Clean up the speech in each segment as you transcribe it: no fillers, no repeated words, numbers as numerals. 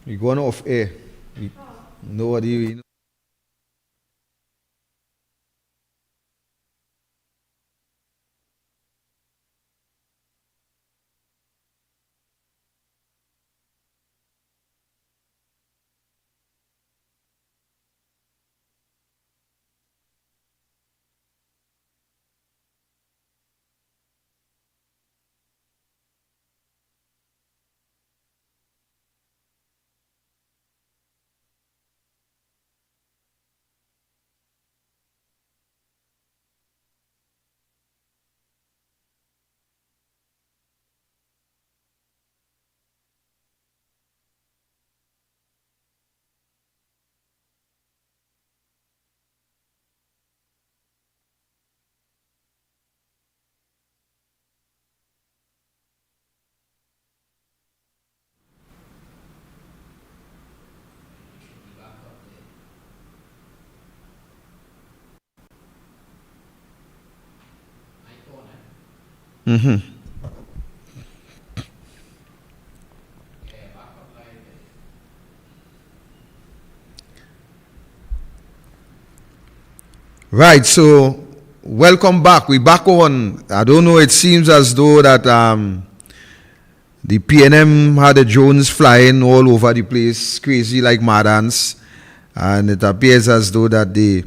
We're going off air. Nobody. Mm-hmm. Right, so welcome back. We're back on. I don't know, it seems as though that the PNM had the drones flying all over the place, crazy like mad ants. And it appears as though that they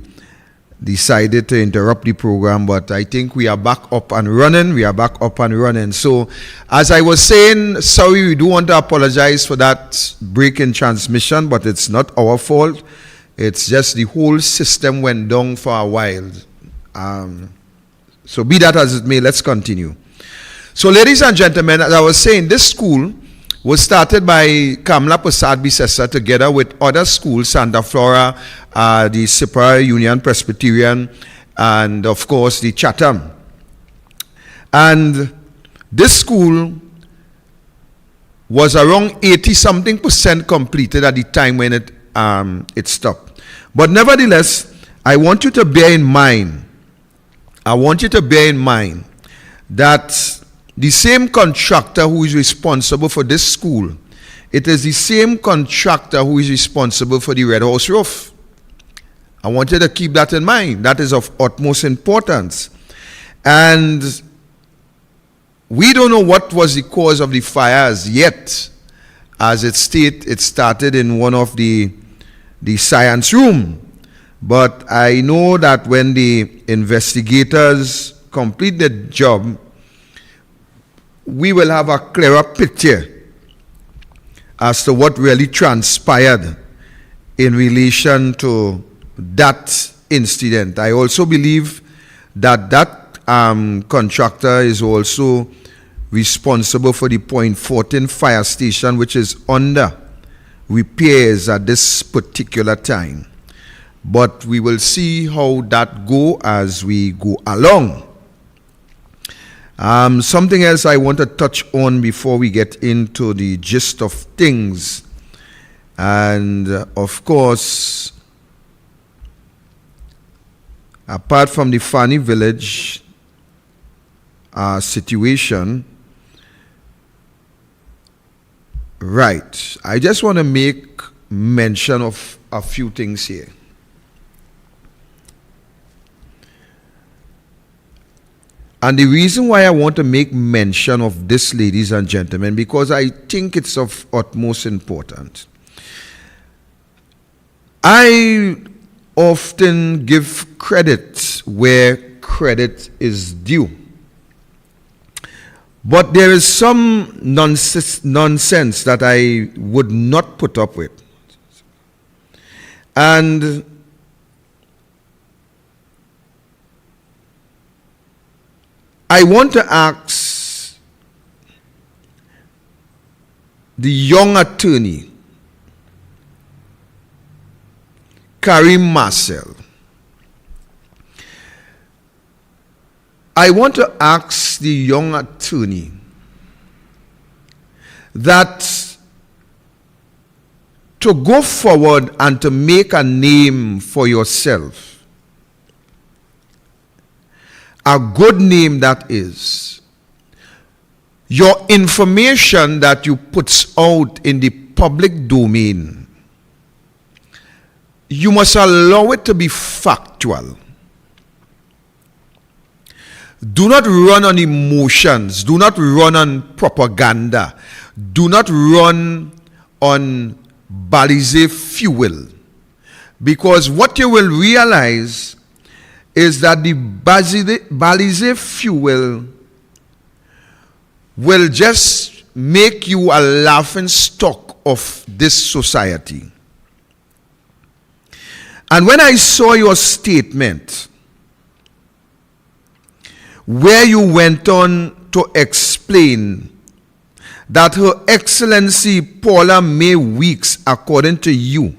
decided to interrupt the program, but I think we are back up and running. We are back up and running. So, as I was saying, sorry, we do want to apologize for that break in transmission, but it's not our fault. It's just the whole system went down for a while. So be that as it may, let's continue. So ladies and gentlemen, as I was saying, this school was started by Kamla Prasad Bisesa together with other schools, Santa Flora, the Sipara Union Presbyterian, and of course the Chatham. And this school was around 80-something% completed at the time when it stopped. But nevertheless, I want you to bear in mind that the same contractor who is responsible for this school, it is the same contractor who is responsible for the Red House roof. I want you to keep that in mind. That is of utmost importance. And we don't know what was the cause of the fires yet. As it started in one of the science room. But I know that when the investigators complete the job, we will have a clearer picture as to what really transpired in relation to that incident. I also believe that contractor is also responsible for the Point 14 fire station, which is under repairs at this particular time. But we will see how that go as we go along. Something else I want to touch on before we get into the gist of things. And of course, apart from the Fani Village situation, right, I just want to make mention of a few things here. And the reason why I want to make mention of this, ladies and gentlemen, because I think it's of utmost importance. I often give credit where credit is due. But there is some nonsense that I would not put up with. And I want to ask the young attorney, Karim Marcel. I want to ask the young attorney that to go forward and to make a name for yourself, a good name that is, your information that you put out in the public domain, you must allow it to be factual. Do not run on emotions. Do not run on propaganda. Do not run on balisé fuel. Because what you will realize is that the balisé fuel will just make you a laughing stock of this society. And when I saw your statement, where you went on to explain that Her Excellency Paula May Weeks, according to you,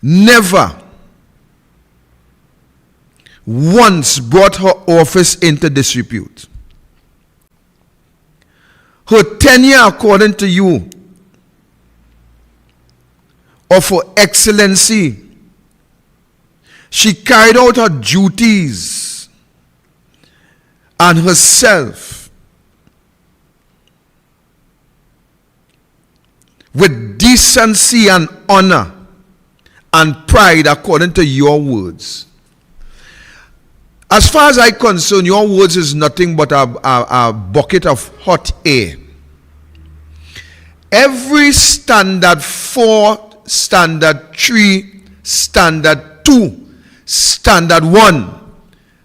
never once brought her office into disrepute. Her tenure, according to you, of Her Excellency, she carried out her duties and herself with decency and honor and pride, according to your words. As far as I'm concerned, your words is nothing but a bucket of hot air. Every standard 4, standard 3, standard 2, standard 1,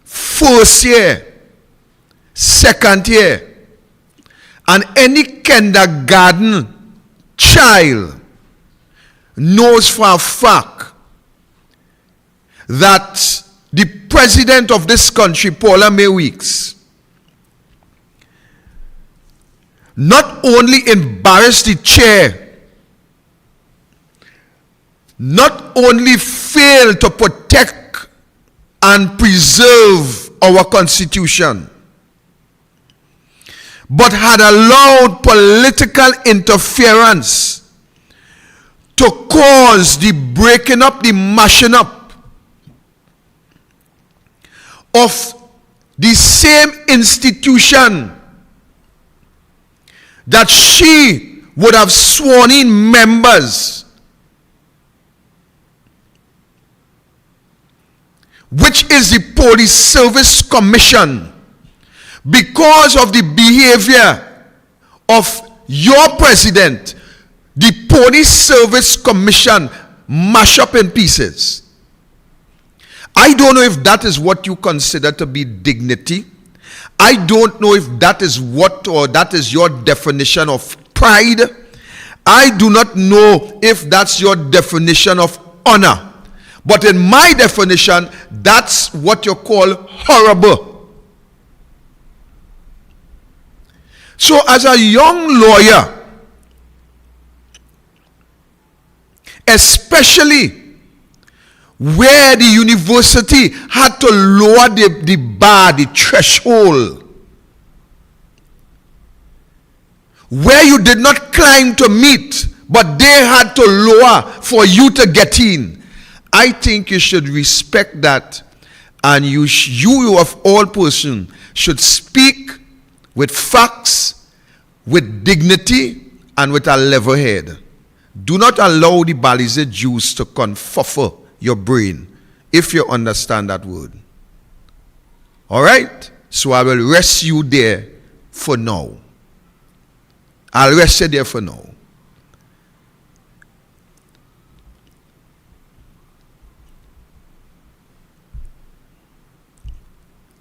first year, second year, and any kindergarten child knows for a fact that the president of this country, Paula May Weeks, not only embarrassed the chair, not only failed to protect and preserve our constitution, but had allowed political interference to cause the breaking up, the mashing up of the same institution that she would have sworn in members, which is the Police Service Commission, because of the behavior of your president. The Police Service Commission mash up in pieces. I don't know if that is what you consider to be dignity. I don't know if that is what, or that is your definition of pride. I do not know if that's your definition of honor. But in my definition, that's what you call horrible. So as a young lawyer, especially where the university had to lower the bar, the threshold, where you did not climb to meet, but they had to lower for you to get in, I think you should respect that, and you of all persons should speak with facts, with dignity, and with a level head. Do not allow the balisé juice to confuffle your brain, if you understand that word. All right? So I will rest you there for now. I'll rest you there for now.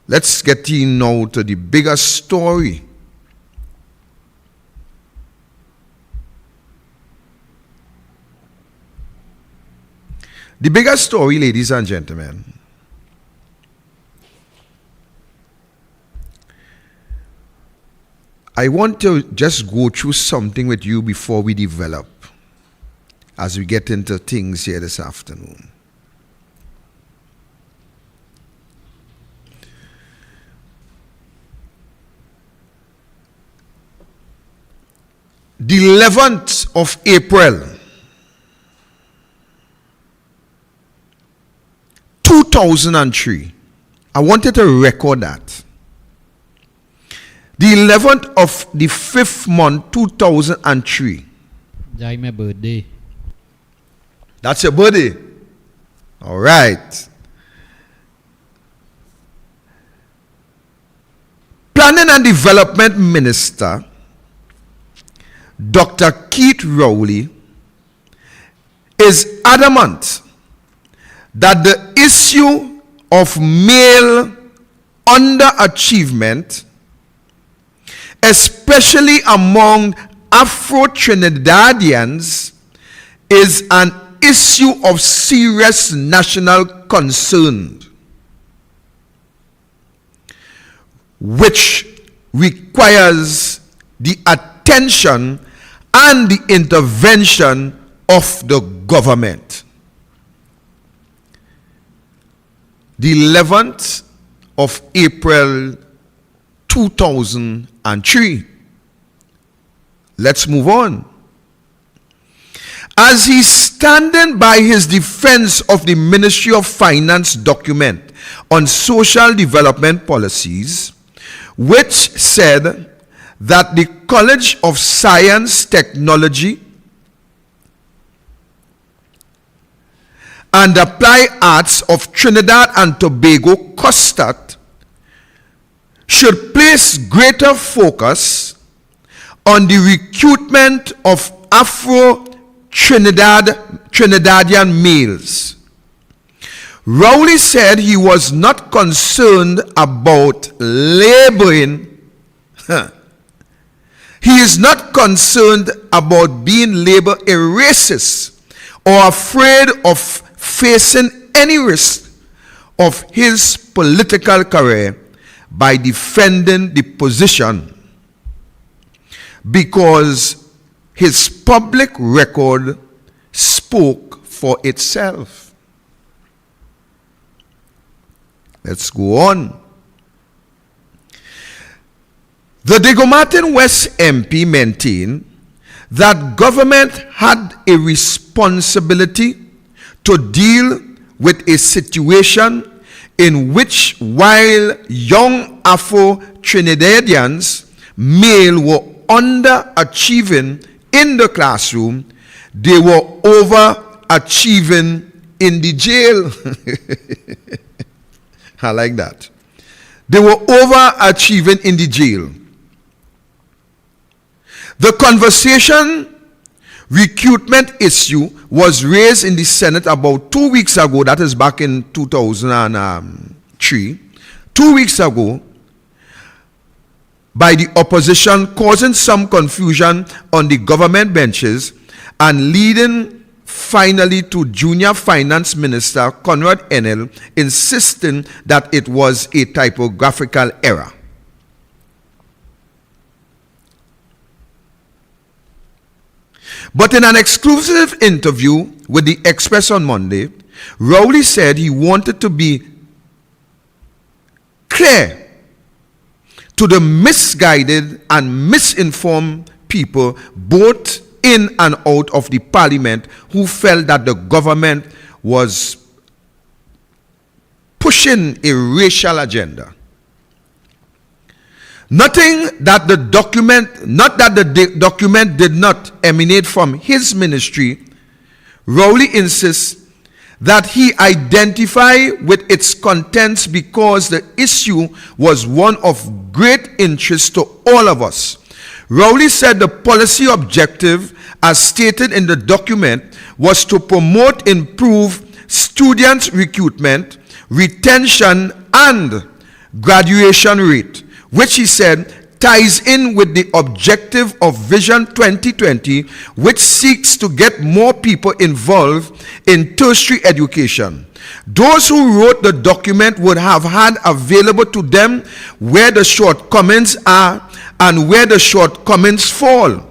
Let's get in now to the bigger story. The bigger story, ladies and gentlemen, I want to just go through something with you before we develop, as we get into things here this afternoon. The 11th of April, 2003, I wanted to record that. The 11th of the 5th month, 2003. That's my birthday. That's your birthday? All right. Planning and Development Minister, Dr. Keith Rowley, is adamant that the issue of male underachievement, especially among Afro-Trinidadians, is an issue of serious national concern, which requires the attention and the intervention of the government. The 11th of April 2003. Let's move on. As he's standing by his defense of the Ministry of Finance document on social development policies, which said that the College of Science, Technology, and Applied Arts of Trinidad and Tobago, COSTAT, should place greater focus on the recruitment of Afro-Trinidadian males. Rowley said he was not concerned about laboring. He is not concerned about being labeled a racist or afraid of facing any risk of his political career by defending the position, because his public record spoke for itself. Let's go on. The Digomatin West MP maintained that government had a responsibility to deal with a situation in which, while young Afro-Trinidadians male were underachieving in the classroom, they were overachieving in the jail. I like that. They were overachieving in the jail. The conversation recruitment issue was raised in the Senate about 2 weeks ago. That is back in 2003. 2 weeks ago, by the opposition, causing some confusion on the government benches and leading finally to Junior Finance Minister Conrad Enel insisting that it was a typographical error. But in an exclusive interview with the Express on Monday, Rowley said he wanted to be clear to the misguided and misinformed people both in and out of the parliament who felt that the government was pushing a racial agenda. Not that the document did not emanate from his ministry. Rowley insists that he identify with its contents because the issue was one of great interest to all of us. Rowley said the policy objective, as stated in the document, was to promote improved student recruitment, retention, and graduation rate, which he said ties in with the objective of Vision 2020, which seeks to get more people involved in tertiary education. Those who wrote the document would have had available to them where the shortcomings are and where the shortcomings fall.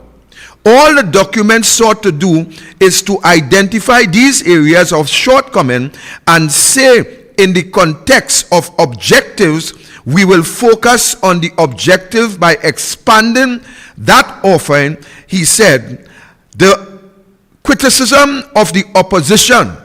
All the document sought to do is to identify these areas of shortcoming and say, in the context of objectives, we will focus on the objective by expanding that offering. He said, the criticism of the opposition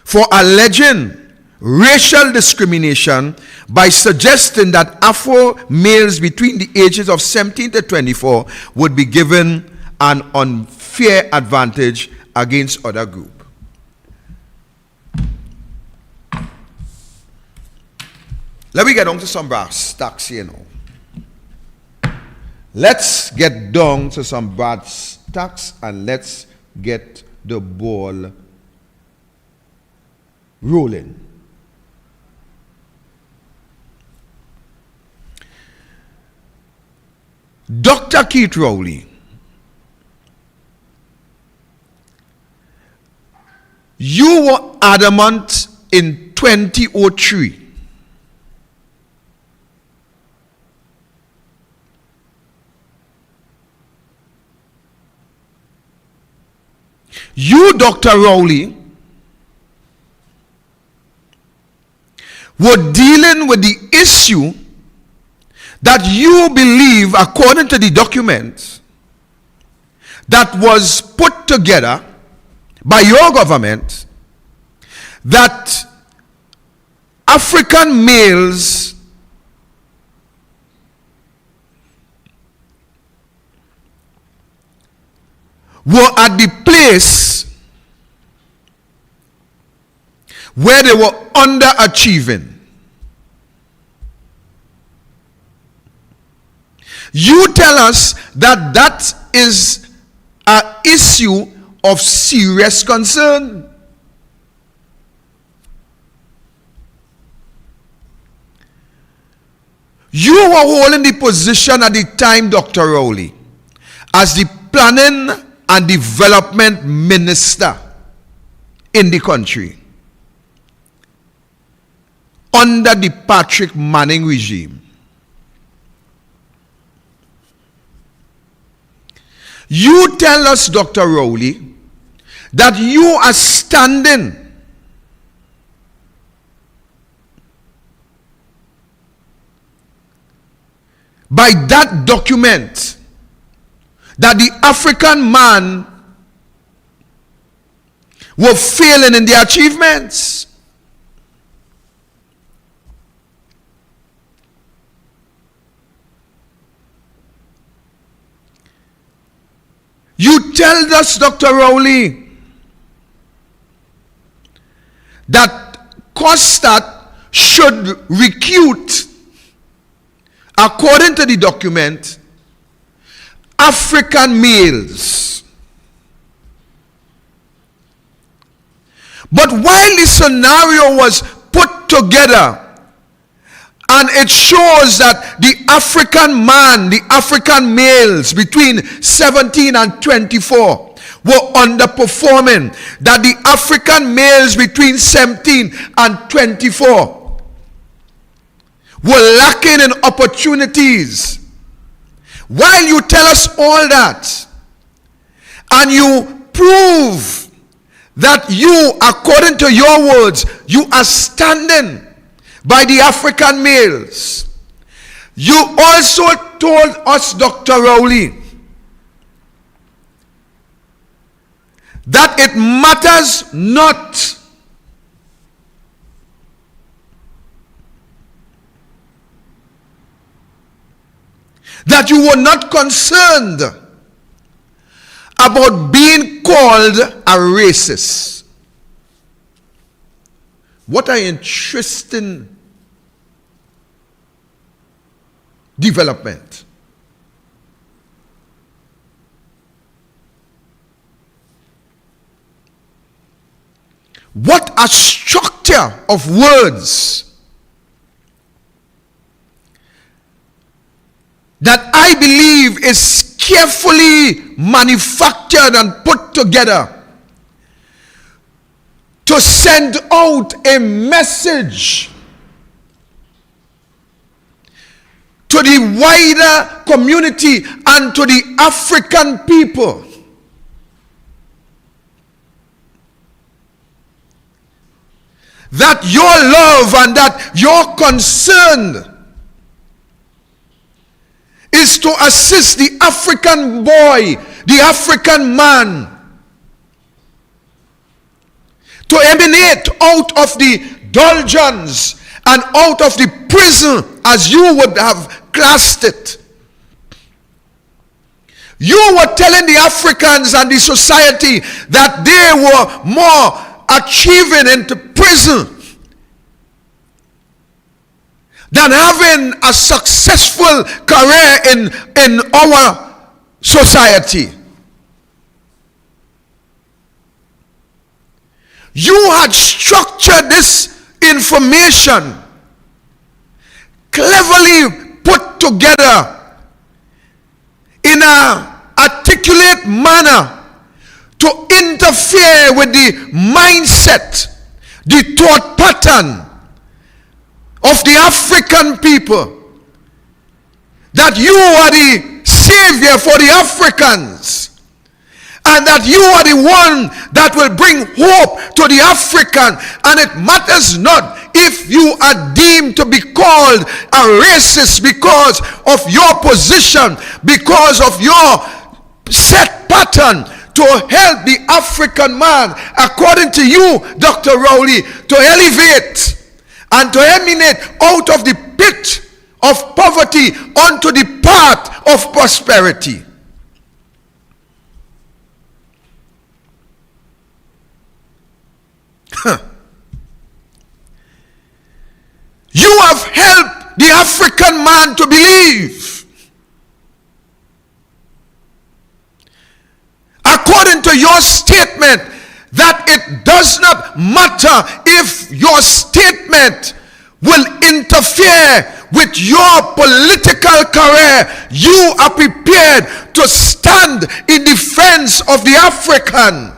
for alleging racial discrimination by suggesting that Afro males between the ages of 17 to 24 would be given an unfair advantage against other groups. Let me get on to some brass tacks here now. Let's get down to some brass tacks and let's get the ball rolling. Dr. Keith Rowley, you were adamant in 2003 you, Dr. Rowley, were dealing with the issue that you believe, according to the document that was put together by your government, that African males were at the place where they were underachieving. You tell us that that is an issue of serious concern. You were holding the position at the time, Dr. Rowley, as the planning and development minister in the country under the Patrick Manning regime. You tell us, Dr. Rowley, that you are standing by that document that the African man were failing in their achievements. You tell us, Dr. Rowley, that COSTAT should recruit, according to the document, African males. But while the scenario was put together, and it shows that the African man, the African males between 17 and 24 were underperforming, that the African males between 17 and 24 were lacking in opportunities. While you tell us all that, and you prove that you, according to your words, you are standing by the African males, you also told us, Dr. Rowley, that it matters not that you were not concerned about being called a racist. What an interesting development. What a structure of words that I believe is carefully manufactured and put together to send out a message to the wider community and to the African people that your love and that your concern is to assist the African boy, the African man, to emanate out of the indulgence and out of the prison, as you would have classed it. You were telling the Africans and the society that they were more achieving into prison than having a successful career in our society. You had structured this information, cleverly put together in an articulate manner to interfere with the mindset, the thought pattern of the African people, that you are the savior for the Africans, and that you are the one that will bring hope to the African. And it matters not if you are deemed to be called a racist because of your position, because of your set pattern to help the African man, according to you, Dr. Rowley, to elevate and to emanate out of the pit of poverty onto the path of prosperity. You have helped the African man to believe, according to your statement, that it does not matter if your statement will interfere with your political career. You are prepared to stand in defense of the African.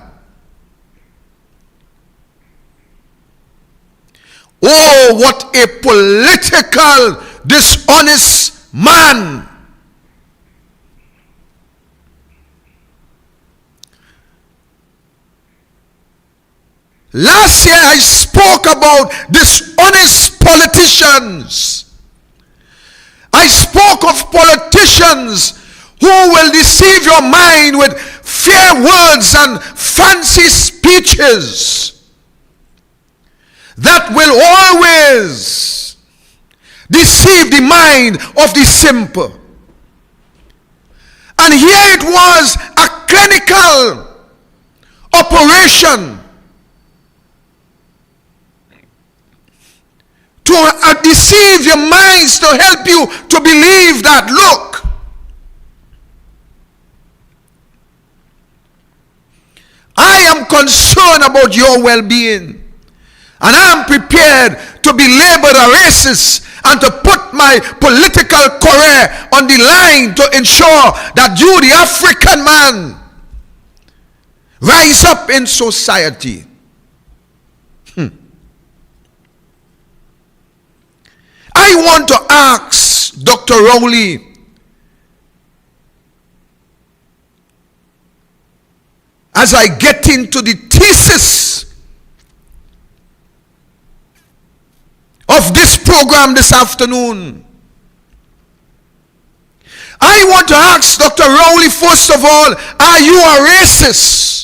Oh, what a political, dishonest man. Last year I spoke about dishonest politicians. I spoke of politicians who will deceive your mind with fair words and fancy speeches that will always deceive the mind of the simple. And here it was, a clinical operation to deceive your minds, to help you to believe that, look, I am concerned about your well-being. And I am prepared to be labeled a racist and to put my political career on the line to ensure that you, the African man, rise up in society. I want to ask Dr. Rowley, as I get into the thesis of this program this afternoon, I want to ask Dr. Rowley, first of all, are you a racist?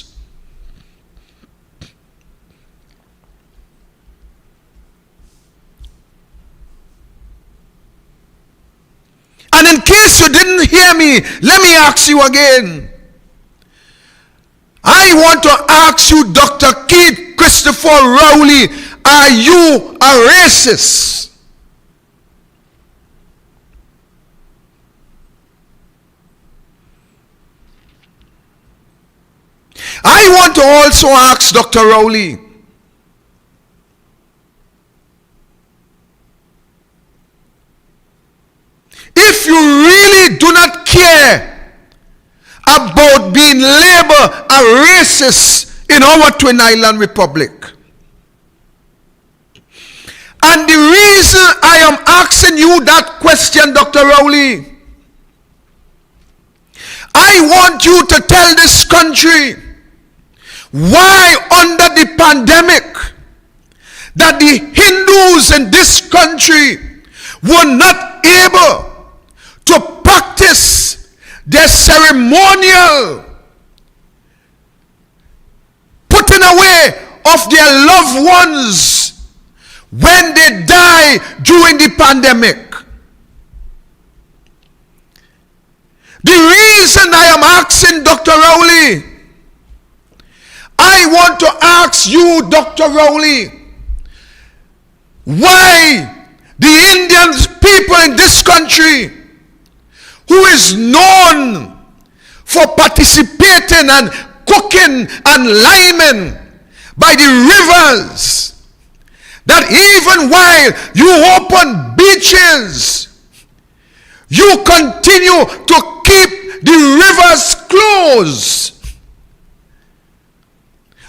And in case you didn't hear me, let me ask you again. I want to ask you, Dr. Keith Christopher Rowley, are you a racist? I want to also ask Dr. Rowley, if you really do not care about being labeled a racist in our Twin Island Republic, and the reason I am asking you that question, Dr. Rowley, I want you to tell this country why under the pandemic that the Hindus in this country were not able to practice their ceremonial putting away of their loved ones. when they die during the pandemic. The reason I am asking Dr. Rowley, I want to ask you, Dr. Rowley, why the Indian people in this country, who is known for participating and cooking and liming by the rivers, that even while you open beaches, you continue to keep the rivers closed,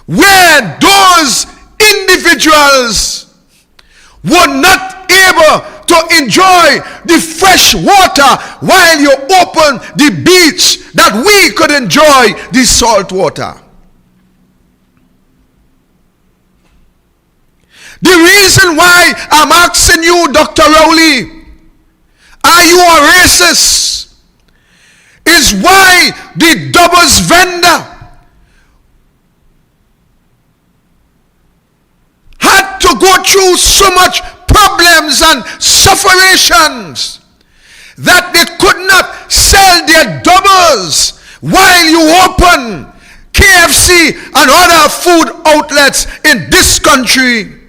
where those individuals were not able to enjoy the fresh water while you open the beach, that we could enjoy the salt water. The reason why I'm asking you, Dr. Rowley, are you a racist, is why the doubles vendor had to go through so much problems and suffocations that they could not sell their doubles while you open KFC and other food outlets in this country.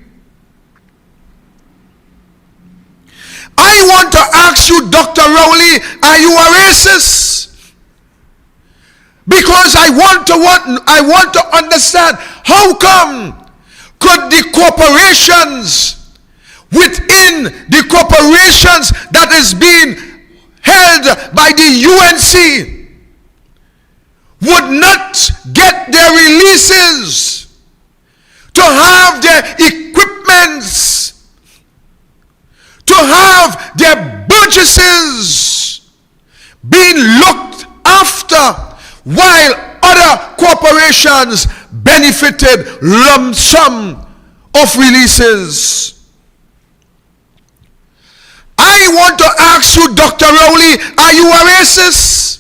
I want to ask you, Dr. Rowley, are you a racist? Because I want to understand, how come could the corporations within the corporations that is being held by the UNC would not get their releases to have their equipments, to have their purchases being looked after, while other corporations benefited lump sum of releases? I want to ask you, Dr. Rowley, are you a racist?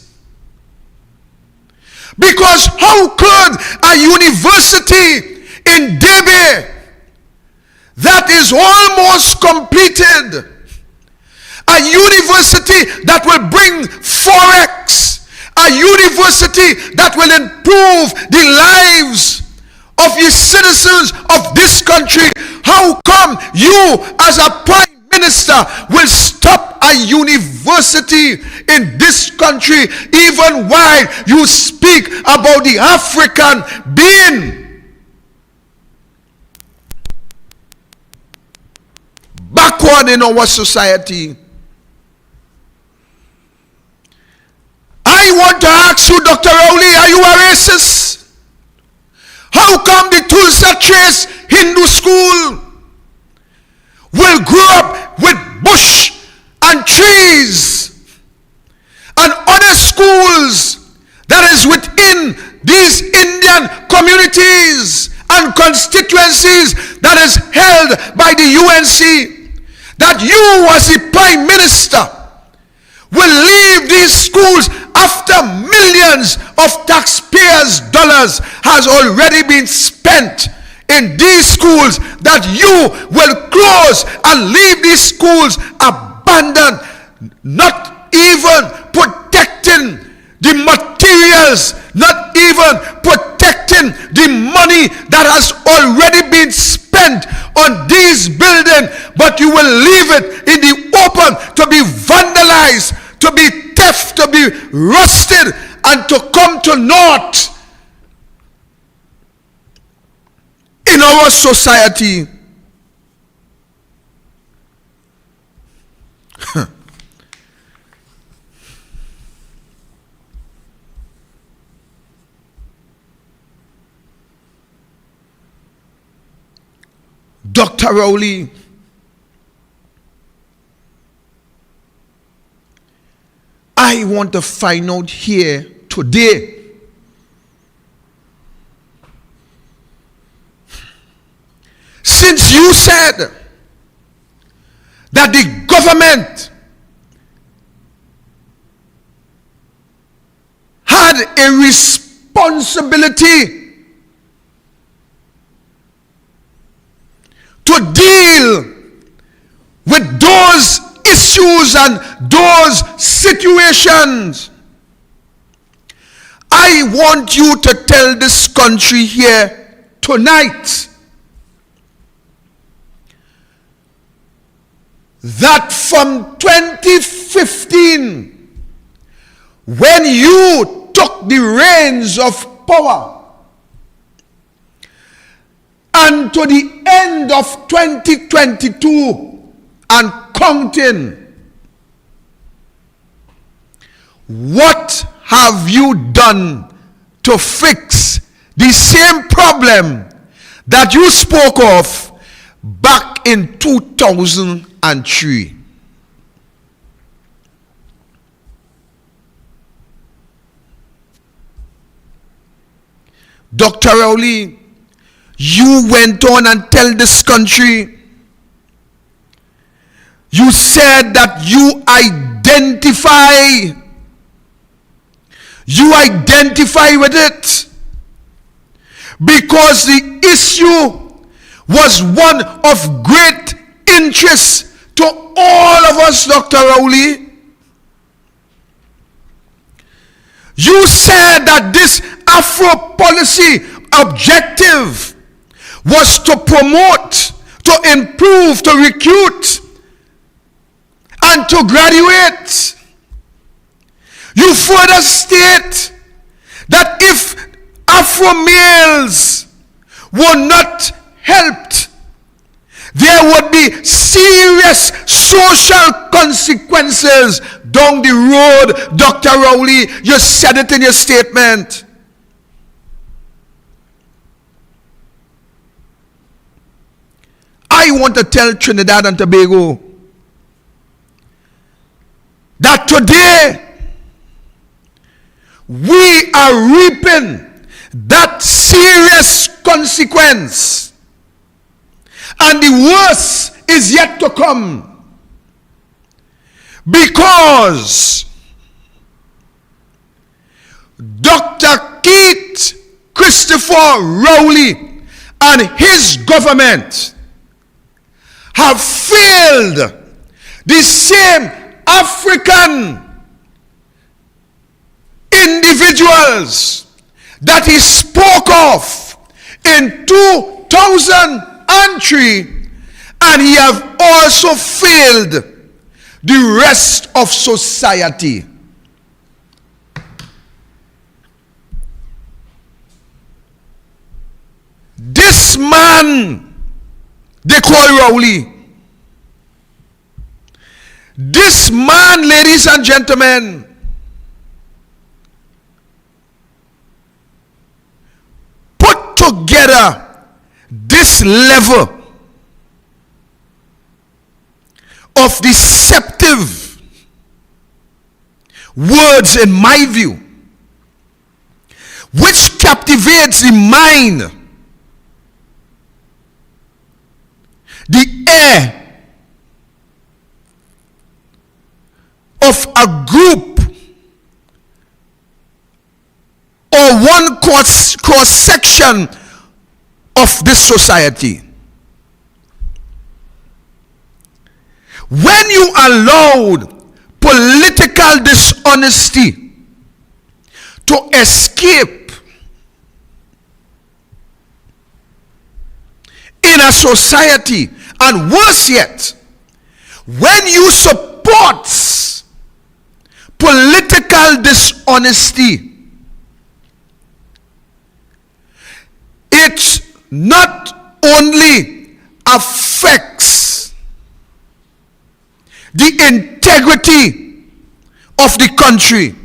Because how could a university in Debe that is almost completed, a university that will bring forex, a university that will improve the lives of the citizens of this country, how come you as a prime minister will stop a university in this country even while you speak about the African being backward in our society? I want to ask you, Dr. Rowley, are you a racist? How come the Tulsa Trace Hindu School will grow up with bush and trees, and other schools that is within these Indian communities and constituencies that is held by the UNC, that you as the Prime Minister will leave these schools after millions of taxpayers' dollars has already been spent in these schools, that you will close and leave these schools abandoned, not even protecting the materials, not even protecting the money that has already been spent on these buildings, but you will leave it in the open to be vandalized, to be theft, to be rusted, and to come to naught in our society. Dr. Rowley, I want to find out here today, since you said that the government had a responsibility to deal with those issues and those situations. I want you to tell this country here tonight that from 2015, when you took the reins of power, and to the end of 2022 and counting, what have you done to fix the same problem that you spoke of back in 2003? Dr. Rowley, you went on and tell this country, you said that you identify with it because the issue was one of great interest to all of us, Dr. Rowley. You said that this Afro policy objective was to promote, to improve, to recruit, and to graduate. You further state that if Afro males were not helped, there would be serious social consequences down the road. Dr. Rowley, you said it in your statement. I want to tell Trinidad and Tobago that today we are reaping that serious consequence, and the worst is yet to come, because Dr. Keith Christopher Rowley and his government have failed the same African individuals that he spoke of in 2003, and he have also failed the rest of society. This man they call Rowley. This man, ladies and gentlemen, put together this level of deceptive words, in my view, which captivates the mind, the air of a group or one cross section of this society. When you allowed political dishonesty to escape in a society, and worse yet, when you support political dishonesty, it not only affects the integrity of the country,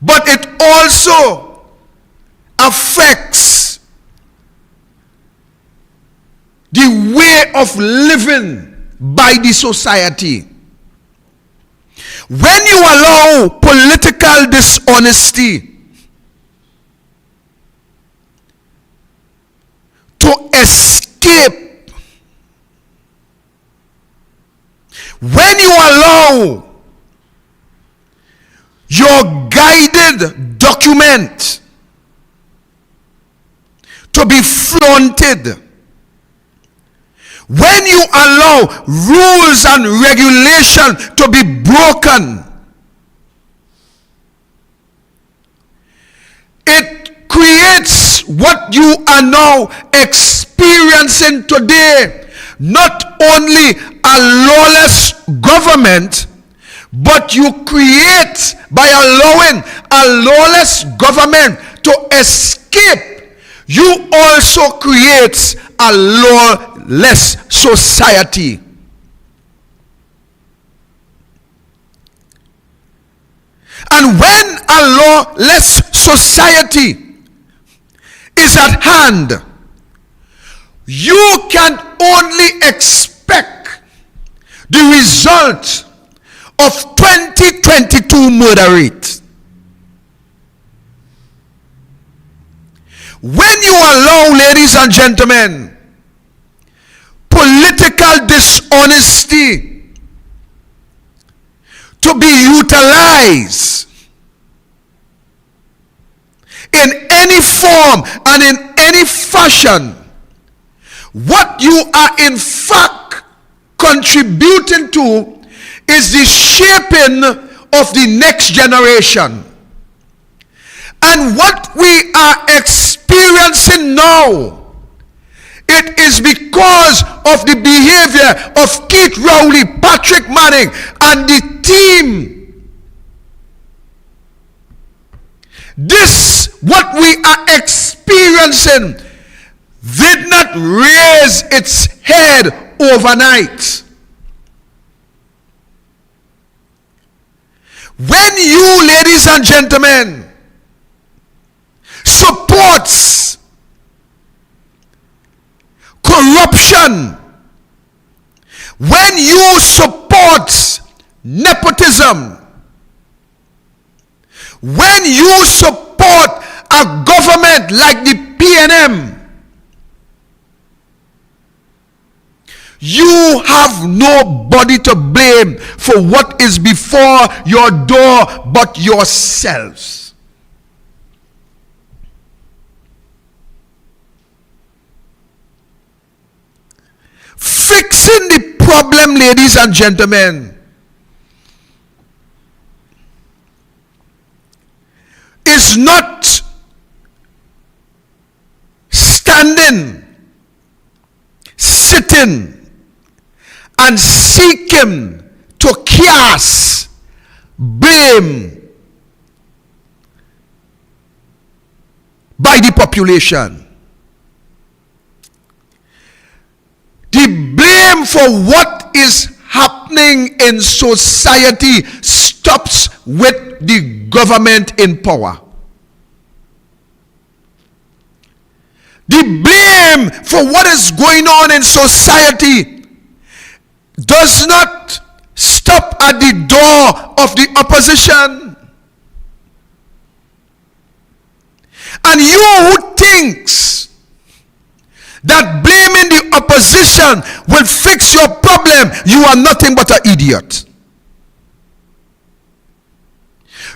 but it also affects the way of living by the society. When you allow political dishonesty to escape, when you allow your guided document to be flaunted when you allow rules and regulation to be broken, it creates what you are now experiencing today. Not only a lawless government, but you create, by allowing a lawless government to escape, you also create a lawless society. And when a lawless society is at hand, you can only expect the result of 2022 murder rate. When you allow, ladies and gentlemen, political dishonesty to be utilized in any form and in any fashion, what you are in fact contributing to is the shaping of the next generation. And what we are experiencing now, it is because of the behavior of Keith Rowley, Patrick Manning, and the team. This, what we are experiencing, did not raise its head overnight. When you, ladies and gentlemen, supports corruption, when you support nepotism, when you support a government like the PNM, you have nobody to blame for what is before your door but yourselves. Fixing the problem, ladies and gentlemen, is not standing, sitting, and seeking to cast blame by the population. The blame for what is happening in society stops with the government in power. The blame for what is going on in society does not stop at the door of the opposition. And you who thinks that blaming the opposition will fix your problem, you are nothing but an idiot.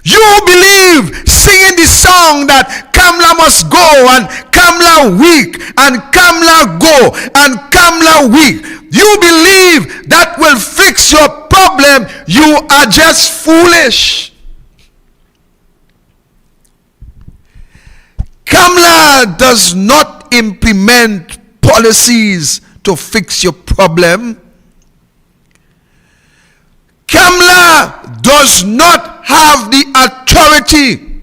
You believe singing the song that Kamla must go and Kamla weak and Kamla go and Kamla weak. You believe that will fix your problem. You are just foolish. Kamla does not implement policies to fix your problem. Kamla does not have the authority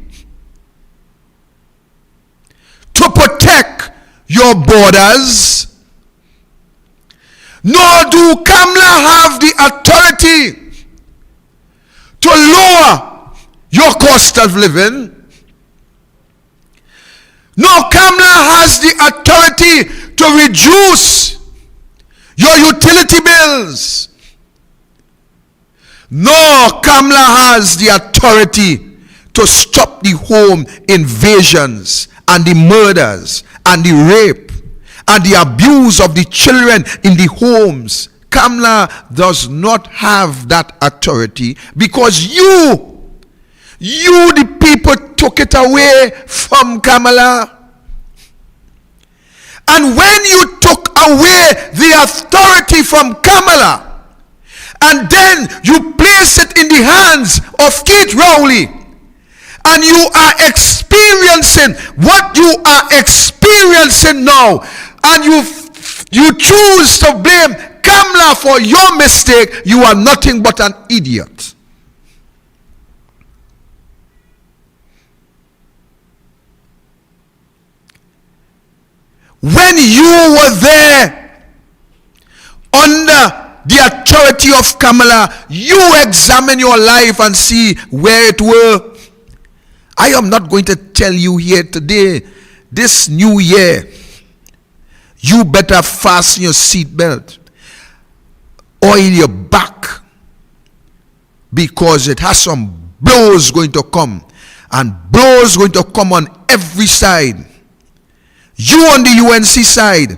to protect your borders, nor do Kamla have the authority to lower your cost of living. No, Kamla has the authority to reduce your utility bills. No, Kamla has the authority to stop the home invasions and the murders and the rape and the abuse of the children in the homes. Kamla does not have that authority because you the people took it away from Kamala. And when you took away the authority from Kamala, and then you place it in the hands of Keith Rowley, and you are experiencing what you are experiencing now, and you choose to blame Kamala for your mistake, you are nothing but an idiot. When you were there under the authority of Kamala, you examine your life and see where it were. I am not going to tell you here today, this new year, you better fasten your seatbelt, oil your back, because it has some blows going to come, and blows going to come on every side. You on the UNC side,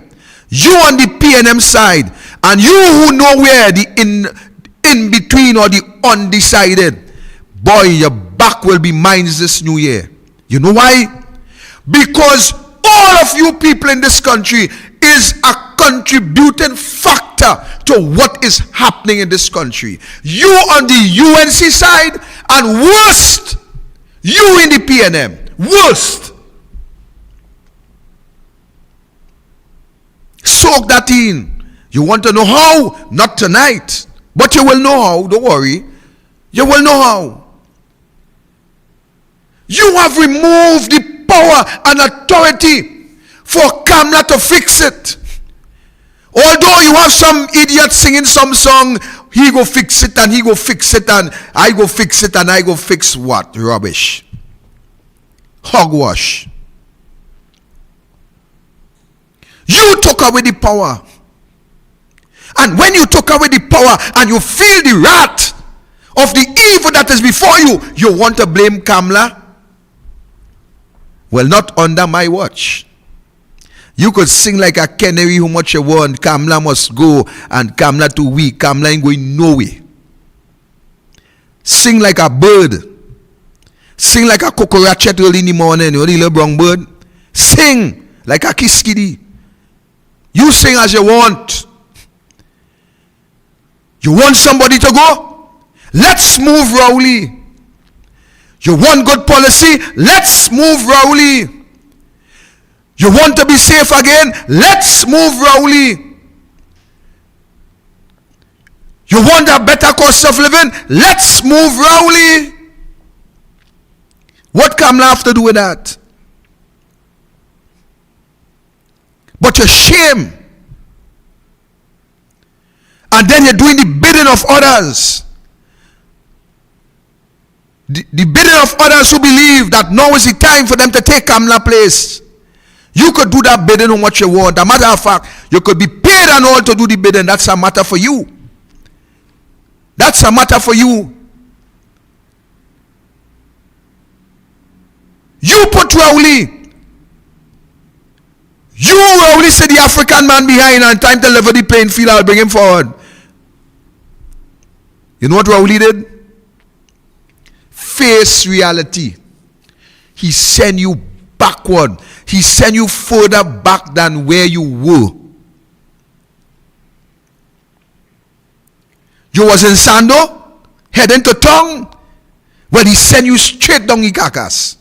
you on the PNM side, and you who know where the in between or the undecided, boy, your back will be mine this new year. You know why? Because all of you people in this country is a contributing factor to what is happening in this country. You on the UNC side, and worst, you in the PNM. Worst. Soak that in. You want to know how? Not tonight. But you will know how. Don't worry. You will know how. You have removed the power and authority for Kamala to fix it. Although you have some idiot singing some song, he go fix it and he go fix it and I go fix it and I go fix what? Rubbish. Hogwash. You took away the power. And when you took away the power and you feel the wrath of the evil that is before you, you want to blame Kamala? Well, not under my watch. You could sing like a canary how much you want. Kamala must go and Kamala too weak. Kamala ain't going nowhere. Sing like a bird. Sing like a cucaracha early in the morning. You know the little brown bird? Sing like a kiskidi. You sing as you want. You want somebody to go? Let's move Rowley. You want good policy? Let's move Rowley. You want to be safe again? Let's move Rowley. You want a better cost of living? Let's move Rowley. What Kamala have to do with that? But you're shame. And then you're doing the bidding of others. The bidding of others who believe that now is the time for them to take Kamala's place. You could do that bidding on what you want. As a matter of fact, you could be paid and all to do the bidding. That's a matter for you. That's a matter for you. You put Rowley. You Rowley said the African man behind, and time to level the playing field, I'll bring him forward. You know what Rowley did? Face reality. He sent you backward. He sent you further back than where you were. You was in Sando, heading to town, where he sent you straight down the carcass.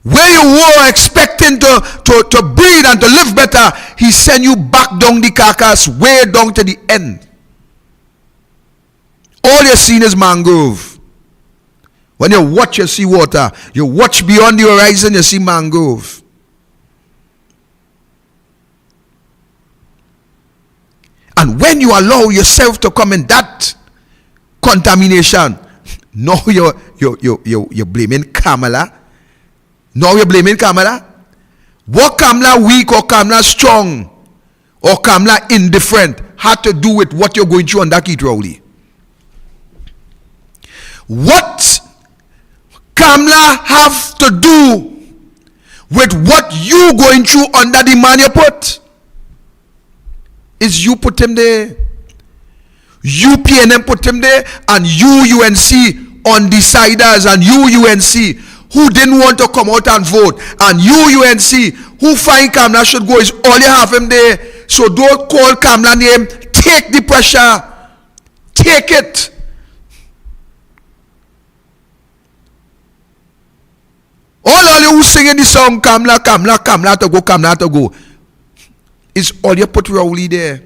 Where you were expecting to breathe and to live better, he sent you back down the carcass, way down to the end. All you're seeing is mangrove. When you watch, you see water. You watch beyond the horizon, you see mangrove. And when you allow yourself to come in that contamination, now you're blaming Kamala. Now you're blaming Kamala. What Kamala weak or Kamala strong or Kamala indifferent had to do with what you're going through under Keith Rowley? What Kamala have to do with what you going through under the man you put? Is you put him there. You PNM put him there, and you UNC undeciders, and you UNC who didn't want to come out and vote, and you UNC who find Kamla should go. Is all you have him there. So don't call Kamla name. Take the pressure. Take it. All you who singing the song, Kamla, Kamla, Kamla to go, Kamla to go. Is all you put Rowley there.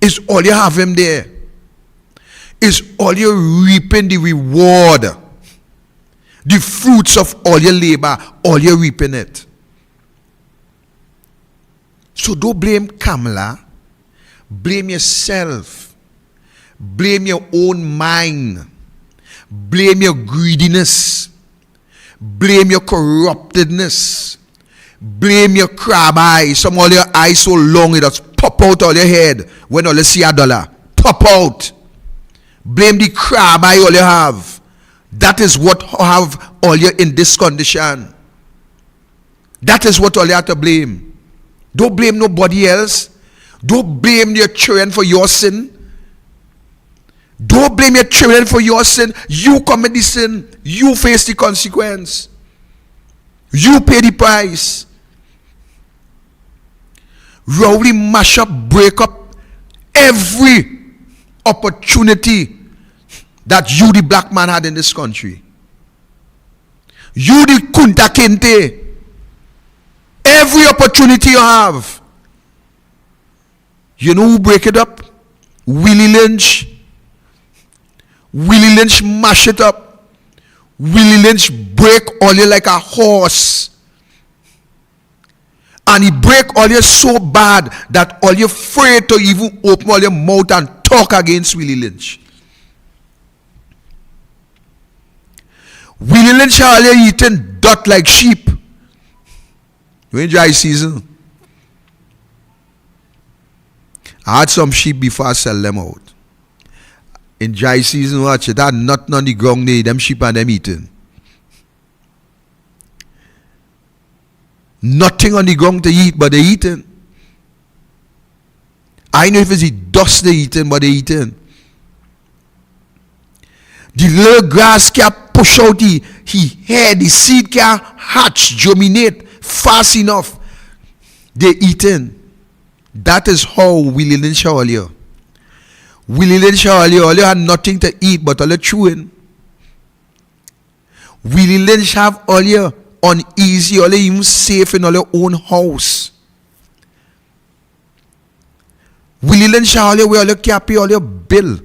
Is all you have him there. Is all you reaping the reward. The fruits of all your labor, all you reaping it. So don't blame Kamla. Blame yourself. Blame your own mind. Blame your greediness. Blame your corruptedness. Blame your crab eyes. Some of your eyes so long it just pop out all your head when all you see $1. Pop out. Blame the crab eye all you have. That is what have all you in this condition. That is what all you have to blame. Don't blame nobody else. Don't blame your children for your sin. Don't blame your children for your sin. You commit the sin. You face the consequence. You pay the price. Rowley mash up, break up every opportunity that you, the black man, had in this country. You, the Kunta Kinte. Every opportunity you have. You know who break it up? Willy Lynch. Willy Lynch mash it up. Willy Lynch break all you like a horse. And he break all you so bad that all you afraid to even open all your mouth and talk against Willy Lynch. Willy Lynch all you eating dot like sheep. When dry season. I had some sheep before I sell them out. In dry season, watch it. Had nothing on the ground there. Them sheep and them eating. Nothing on the ground to eat, but they eating. I know if it's the dust they eating, but they eating. The little grass can push out the hair. The seed can hatch, germinate fast enough. They eating. That is how Willy Lynch all you. Willy Lynch all you had nothing to eat but all you chewing. Willy Lynch have all you uneasy, all you even safe in all your own house. Willy Lynch all you where all you can't pay all your bill.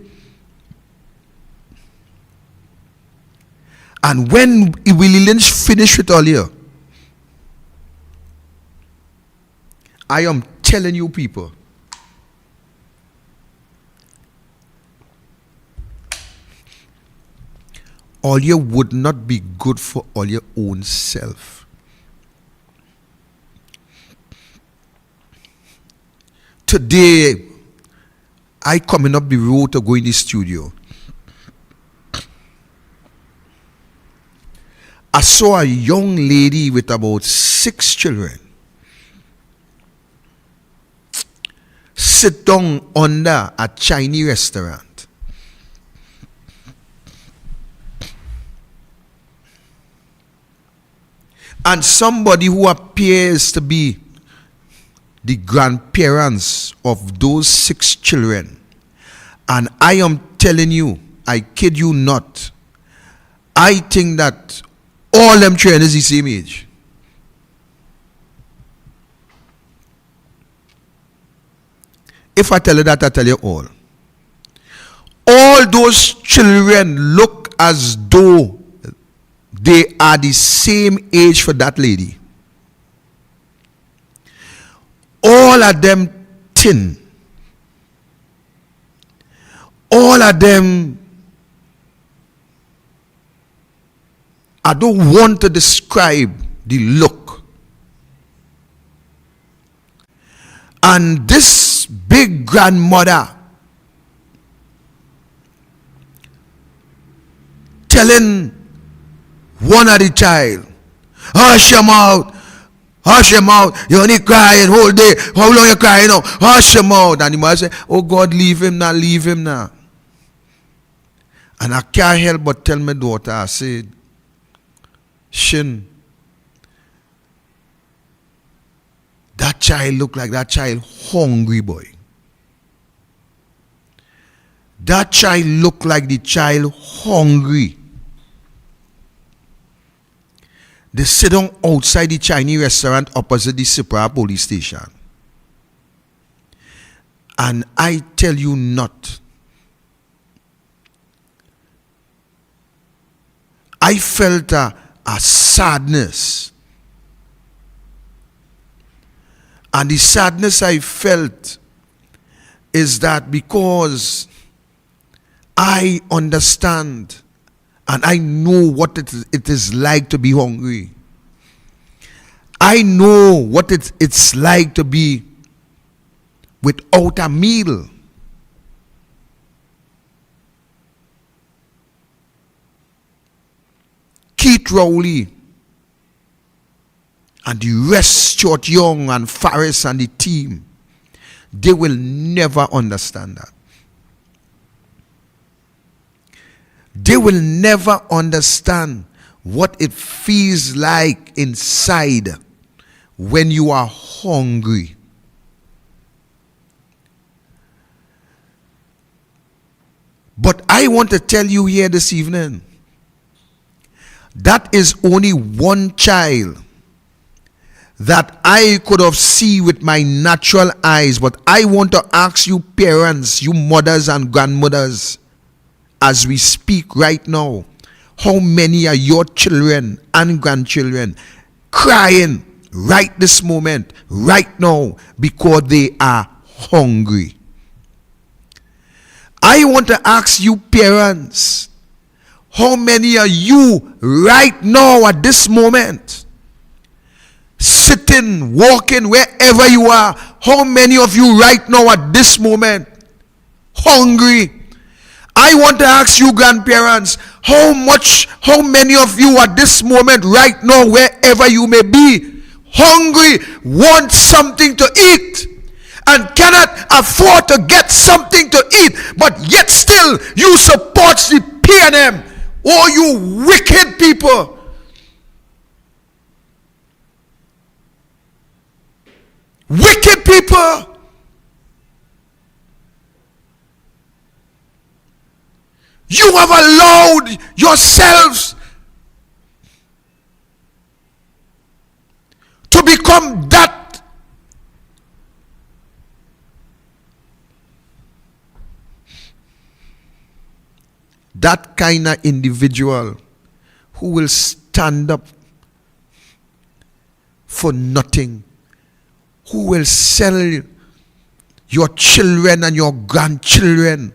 And when Willy Lynch finish with all you, I am telling you people, all you would not be good for all your own self. Today, I coming up the road to go in the studio. I saw a young lady with about 6 children sit down under a Chinese restaurant. And somebody who appears to be the grandparents of those 6 children. And I am telling you, I kid you not, I think that all them children is the same age. If I tell you that, I tell you all. All those children look as though they are the same age for that lady. All of them thin. All of them, I don't want to describe the look. And this big grandmother telling one of the child, hush your mouth, you only crying whole day, how long you crying now, hush your mouth. And the mother say, oh God, leave him now. And I can't help but tell my daughter, I said, Shin, That child looked like that child hungry, boy. That child looked like the child hungry. They sit down outside the Chinese restaurant opposite the Sipra police station. And I tell you not, I felt a sadness. And the sadness I felt is that because I understand and I know what it is like to be hungry. I know what it's like to be without a meal. Keith Rowley and the rest, Stuart Young and Faris and the team, they will never understand that. They will never understand what it feels like inside when you are hungry. But I want to tell you here this evening, that is only one child that I could have seen with my natural eyes. But I want to ask you parents, you mothers and grandmothers, as we speak right now, how many are your children and grandchildren crying right this moment, right now, because they are hungry? I want to ask you parents, how many are you right now at this moment, sitting, walking, wherever you are, how many of you right now at this moment hungry? I want to ask you grandparents, how many of you at this moment right now, wherever you may be, hungry, want something to eat and cannot afford to get something to eat, but yet still you support the P&M? Oh, you wicked people. Wicked people. You have allowed yourselves to become that kind of individual who will stand up for nothing, who will sell your children and your grandchildren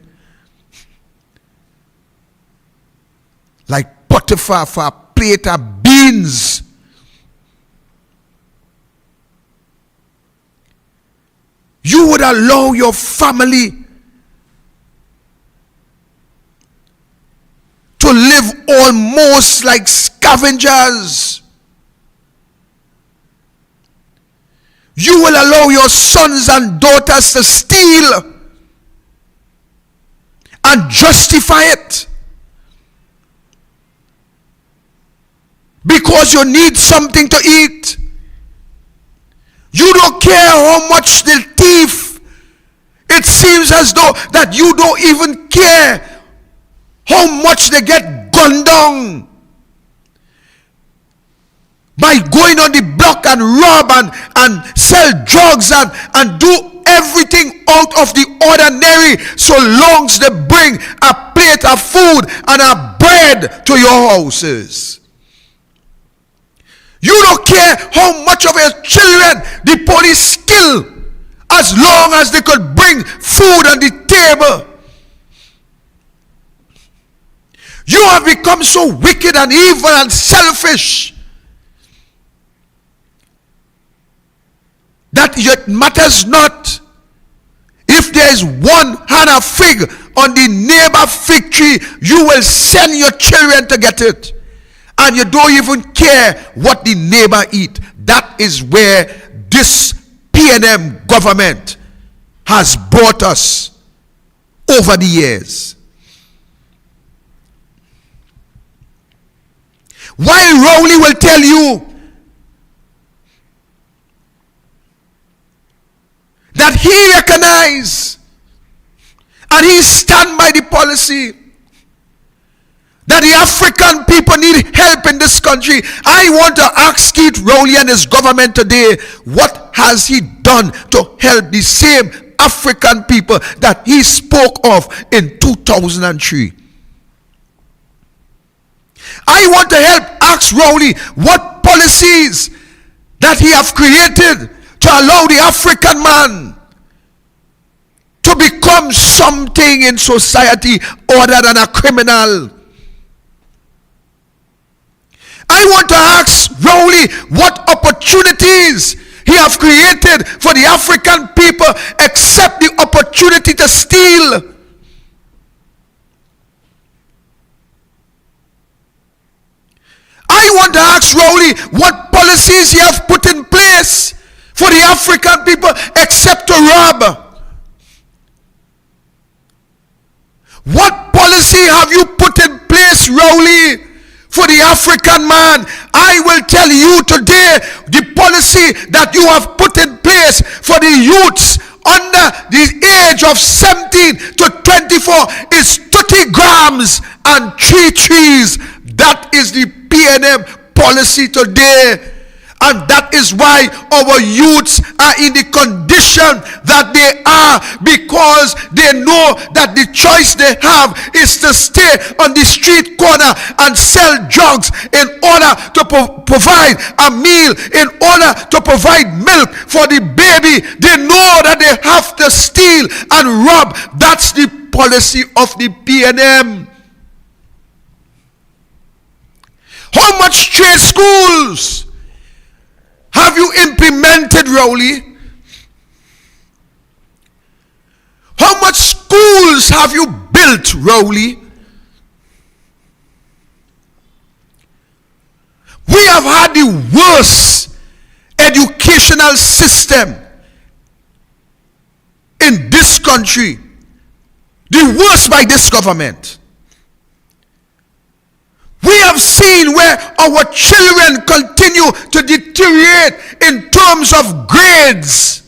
like Potiphar for a plate of beans. You would allow your family to live almost like scavengers. You will allow your sons and daughters to steal and justify it because you need something to eat. You don't care how much the thief. It seems as though that you don't even care how much they get gunned down by going on the block and rob and sell drugs and do everything out of the ordinary, so long as they bring a plate of food and a bread to your houses. You don't care how much of your children the police kill, as long as they could bring food on the table. You have become so wicked and evil and selfish that it matters not if there is one hand of fig on the neighbor fig tree, you will send your children to get it. And you don't even care what the neighbor eat. That is where this P&M government has brought us over the years. While Rowley will tell you that he recognized and he stand by the policy that the African people need help in this country. I want to ask Keith Rowley and his government today, what has he done to help the same African people that he spoke of in 2003? I want to ask Rowley what policies that he have created to allow the African man to become something in society other than a criminal. I want to ask Rowley what opportunities he have created for the African people except the opportunity to steal. I want to ask Rowley what policies he have put in place for the African people except to rob. What policy have you put in place, Rowley, for the African man? I will tell you today, the policy that you have put in place for the youths under the age of 17 to 24 is 30 grams and 3 trees. That is the PNM policy today. And that is why our youths are in the condition that they are, because they know that the choice they have is to stay on the street corner and sell drugs in order to provide a meal, in order to provide milk for the baby. They know that they have to steal and rob. That's the policy of the PNM. How much trade schools have you implemented, Rowley? How much schools have you built, Rowley? We have had the worst educational system in this country. The worst by this government. We have seen where our children continue to deteriorate in terms of grades.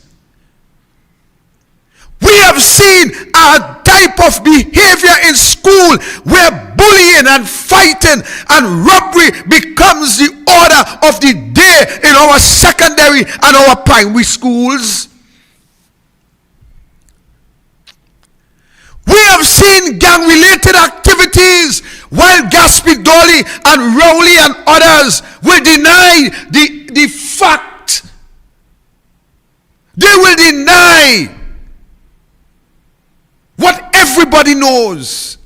We have seen a type of behavior in school where bullying and fighting and robbery becomes the order of the day in our secondary and our primary schools. We have seen gang-related activities while Gaspy Dolly and Rowley and others will deny the fact. They will deny what everybody knows.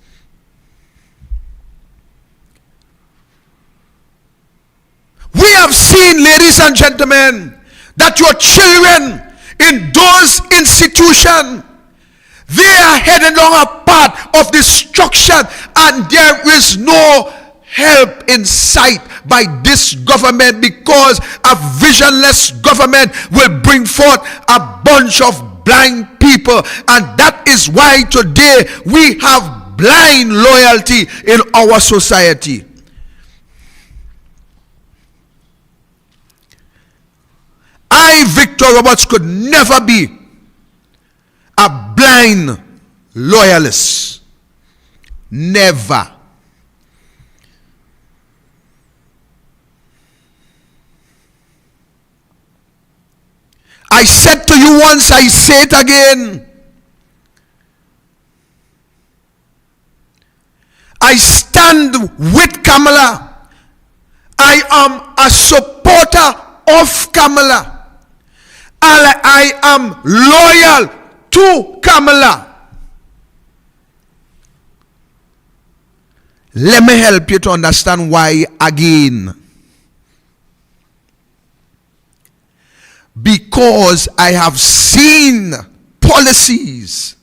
We have seen, ladies and gentlemen, that your children in those institutions, they are headed down a path of destruction, and there is no help in sight by this government, because a visionless government will bring forth a bunch of blind people. And that is why today we have blind loyalty in our society. I, Victor Roberts, could never be a blind loyalist. Never. I said to you once, I say it again. I stand with Kamala. I am a supporter of Kamala. I am loyal to Kamala. Let me help you to understand why again. Because I have seen policies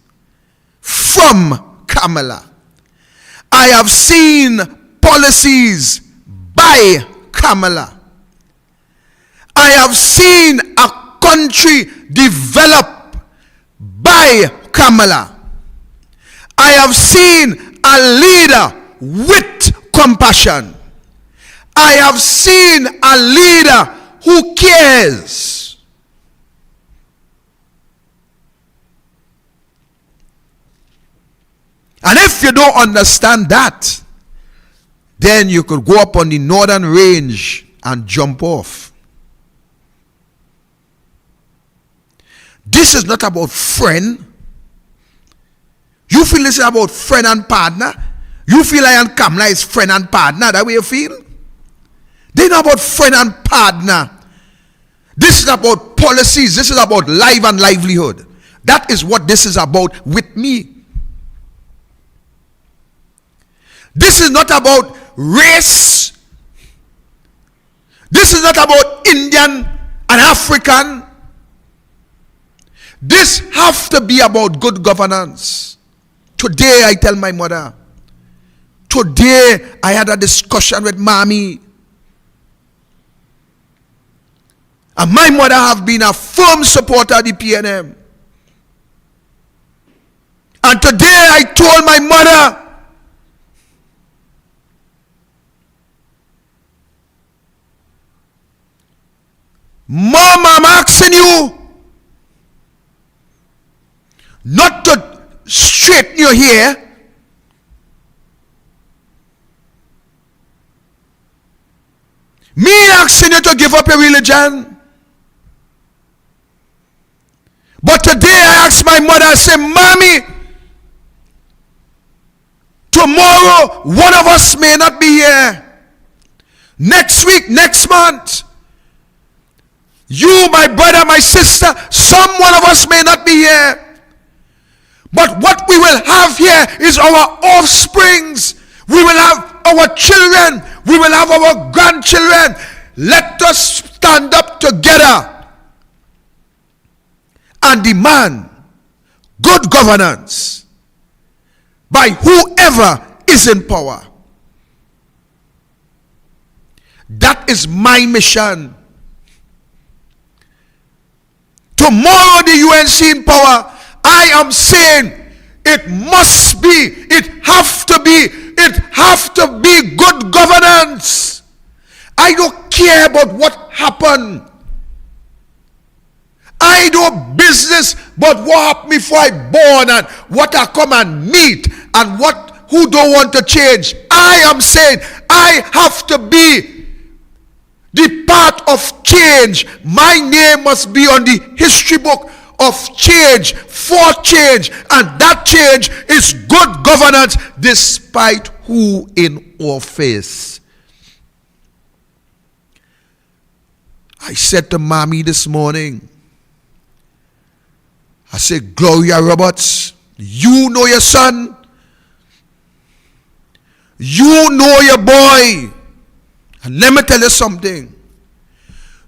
from Kamala. I have seen policies by Kamala. I have seen a country develop by Kamala. I have seen a leader with compassion. I have seen a leader who cares. And if you don't understand that, then you could go up on the northern range and jump off. This is not about friend. You feel this is about friend and partner? You feel like Kamla is friend and partner? That way you feel? They're not about friend and partner. This is about policies. This is about life and livelihood. That is what this is about with me. This is not about race. This is not about Indian and African. This has to be about good governance. Today I tell my mother. Today I had a discussion with mommy. And my mother have been a firm supporter of the PNM. And today I told my mother, Mom, I'm asking you not to straighten your hair. Me asking you to give up your religion. But today I asked my mother, I said, Mommy, tomorrow one of us may not be here. Next week, next month, you, my brother, my sister, some one of us may not be here. But what we will have here is our offsprings. We will have our children. We will have our grandchildren. Let us stand up together and demand good governance by whoever is in power. That is my mission. Tomorrow the UNC in power, I am saying it must be, it have to be good governance. I don't care about what happened. I do business but what happened before I born and what I come and meet and who don't want to change. I am saying I have to be the part of change. My name must be on the history book of change, for change, and that change is good governance despite who in office. I said to Mommy this morning, I said, Gloria Roberts, you know your son, you know your boy, and let me tell you something,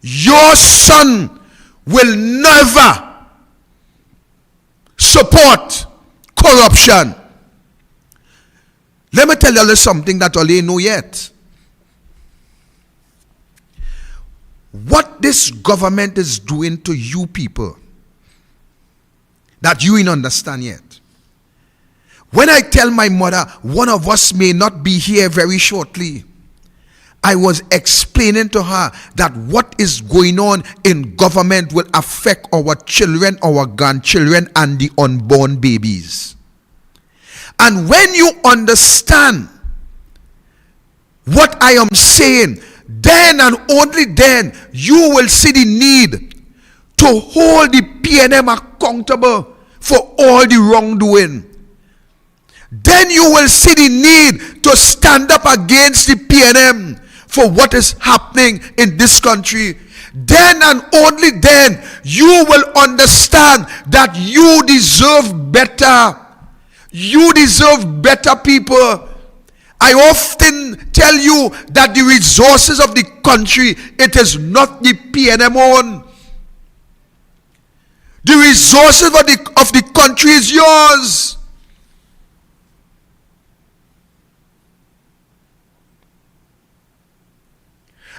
your son will never support corruption. Let me tell you something that all you know yet. What this government is doing to you people that you ain't understand yet. When I tell my mother one of us may not be here very shortly, I was explaining to her that what is going on in government will affect our children, our grandchildren, and the unborn babies. And when you understand what I am saying, then and only then you will see the need to hold the PNM accountable for all the wrongdoing. Then you will see the need to stand up against the PNM for what is happening in this country. Then and only then you will understand that you deserve better. You deserve better people. I often tell you that the resources of the country, it is not the PNM own. The resources of the country is yours.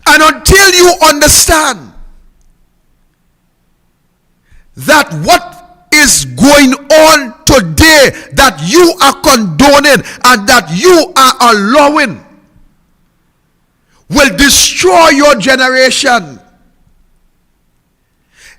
And until you understand that what is going on today, that you are condoning and that you are allowing, will destroy your generation.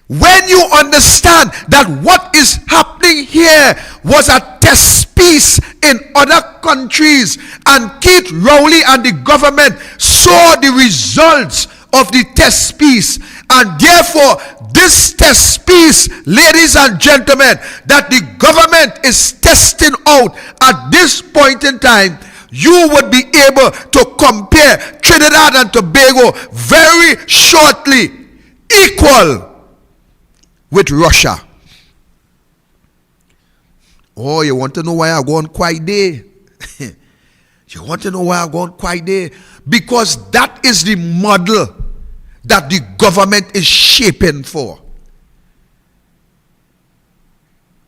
When you understand that what is happening here was a test piece in other countries, and Keith Rowley and the government saw the results of the test piece, and therefore this test piece, ladies and gentlemen, that the government is testing out at this point in time, you would be able to compare Trinidad and Tobago very shortly equal with Russia. Oh, you want to know why I go on quiet day? You want to know why I go on quiet day? Because that is the model that the government is shaping for.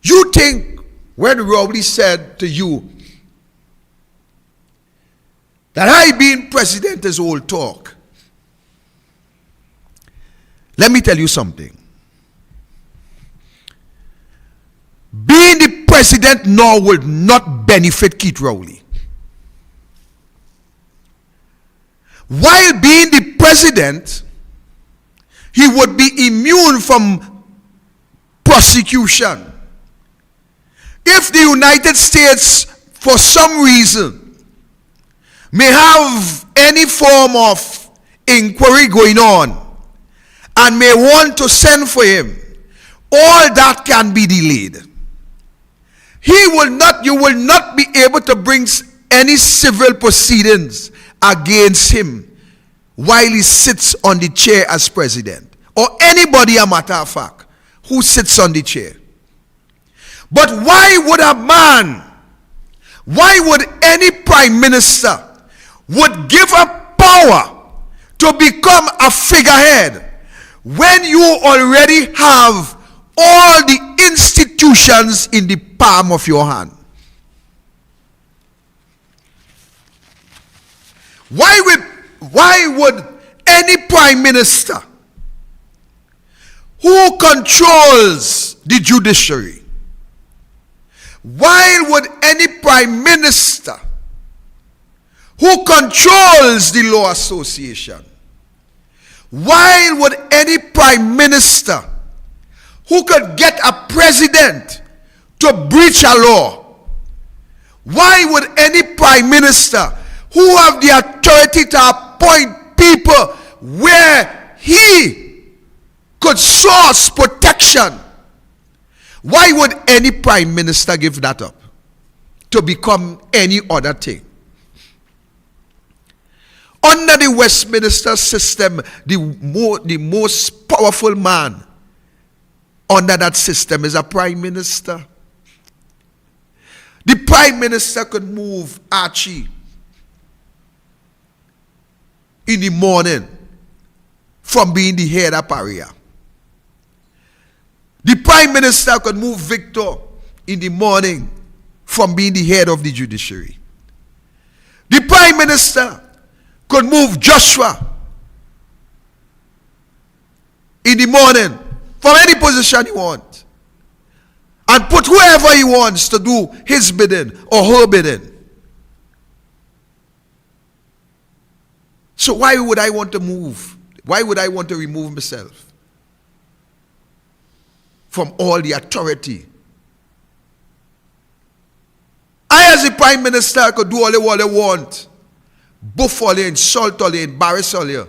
You think when Rowley said to you that I being president is old talk, let me tell you something. Being the president now will not benefit Keith Rowley. While being the president, he would be immune from prosecution. If the United States, for some reason, may have any form of inquiry going on and may want to send for him, all that can be delayed. You will not be able to bring any civil proceedings against him while he sits on the chair as president, or anybody, a matter of fact, who sits on the chair. But why would any prime minister would give up power to become a figurehead when you already have all the institutions in the palm of your hand? Why would any prime minister who controls the judiciary, why would any prime minister who controls the law association, why would any prime minister who could get a president to breach a law, why would any prime minister who have the authority to appoint people where he could source protection, why would any prime minister give that up to become any other thing? Under the Westminster system, the most powerful man under that system is a prime minister. The prime minister could move Archie in the morning from being the head of area. The prime minister could move Victor in the morning from being the head of the judiciary. The prime minister could move Joshua in the morning from any position he wants and put whoever he wants to do his bidding or her bidding. So why would I want to move? Why would I want to remove myself from all the authority? I, as the prime minister, could do all the what I want. Buff all you, insult all you, embarrass all you.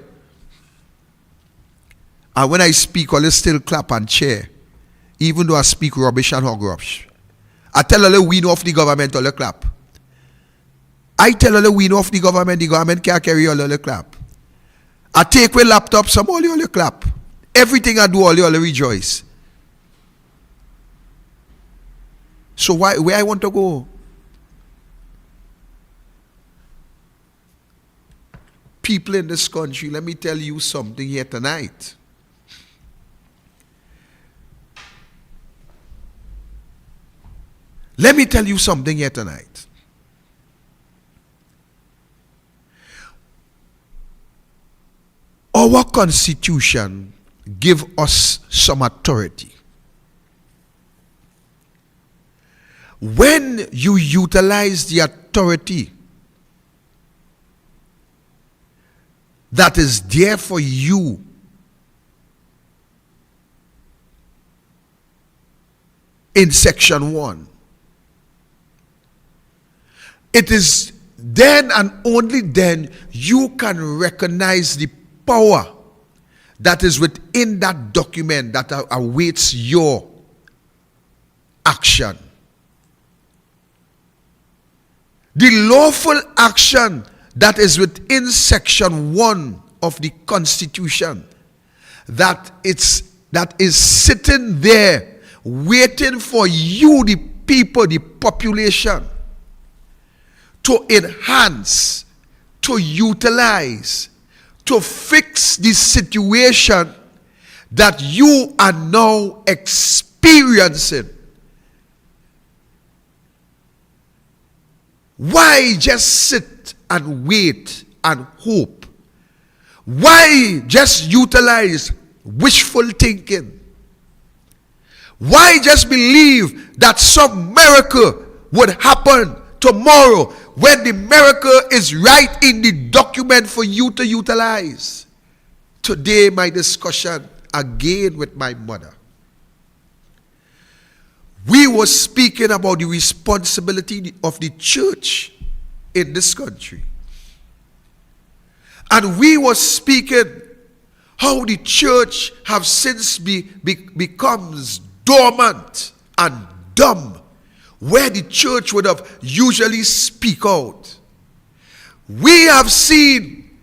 And when I speak, all you still clap and cheer, even though I speak rubbish and hog rubbish. I tell all you win off the government, all you clap. I tell all you win off the government can't carry all you clap. I take away laptop, some all you clap. Everything I do, all you rejoice. So where I want to go? People in this country, let me tell you something here tonight. Let me tell you something here tonight. Our constitution gives us some authority. When you utilize the authority that is there for you in section 1, It is then and only then you can recognize the power that is within that document that awaits your action. The lawful action that is within section 1 of the Constitution, that is sitting there waiting for you, the people, the population, to enhance, to utilize, to fix the situation that you are now experiencing. Why just sit and wait and hope? Why just utilize wishful thinking? Why just believe that some miracle would happen tomorrow when the miracle is right in the document for you to utilize? Today, my discussion again with my mother, we were speaking about the responsibility of the church in this country. And we were speaking how the church have since becomes dormant and dumb, where the church would have usually speak out. We have seen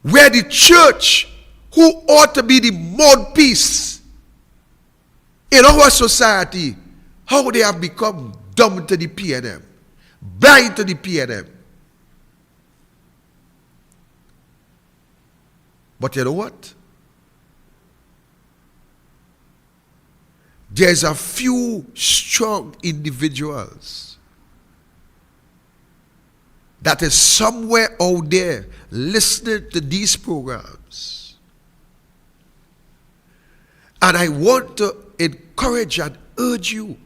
where the church, who ought to be the mouthpiece in our society, how they have become dumb to the PNM, blind to the PNM. But you know what? There's a few strong individuals that is somewhere out there listening to these programs. And I want to encourage and urge you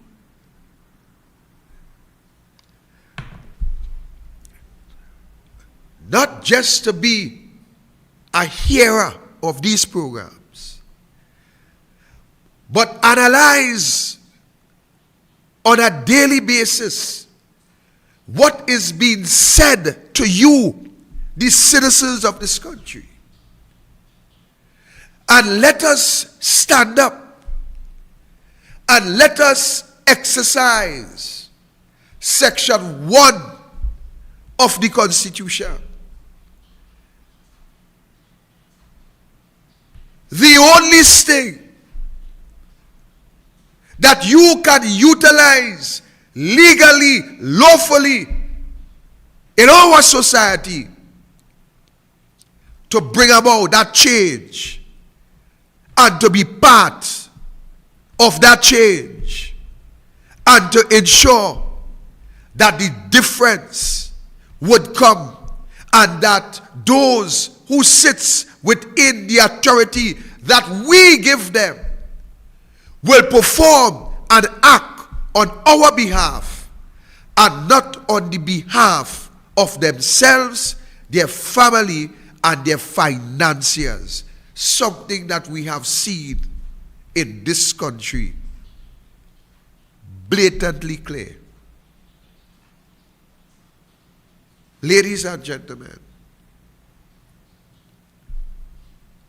not just to be a hearer of these programs, but analyze on a daily basis what is being said to you, the citizens of this country. And let us stand up and let us exercise section 1 of the Constitution. The only thing that you can utilize legally, lawfully in our society to bring about that change and to be part of that change and to ensure that the difference would come and that those who sits within the authority that we give them will perform and act on our behalf and not on the behalf of themselves, their family, and their financiers. Something that we have seen in this country blatantly clear. Ladies and gentlemen,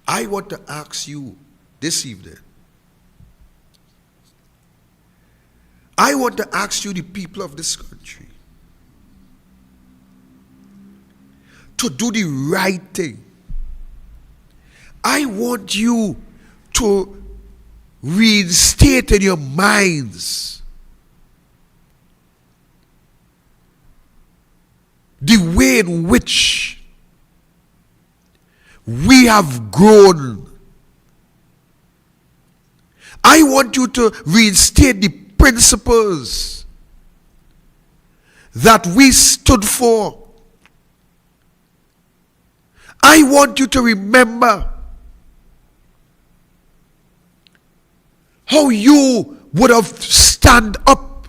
I want to ask you this evening, I want to ask you, the people of this country, to do the right thing. I want you to reinstate in your minds the way in which we have grown. I want you to reinstate the principles that we stood for. I want you to remember how you would have stand up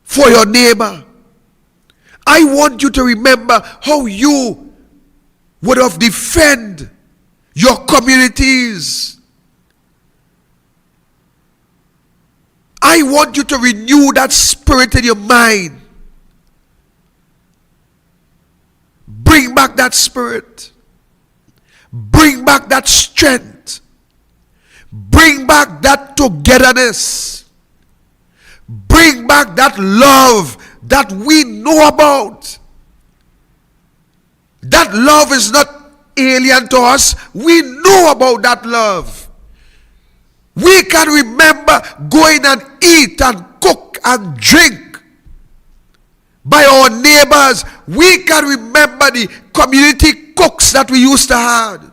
for your neighbor. I want you to remember how you would have defend your communities. I want you to renew that spirit in your mind. Bring back that spirit. Bring back that strength. Bring back that togetherness. Bring back that love that we know about. That love is not alien to us. We know about that love. We can remember going and eat and cook and drink by our neighbors. We can remember the community cooks that we used to have.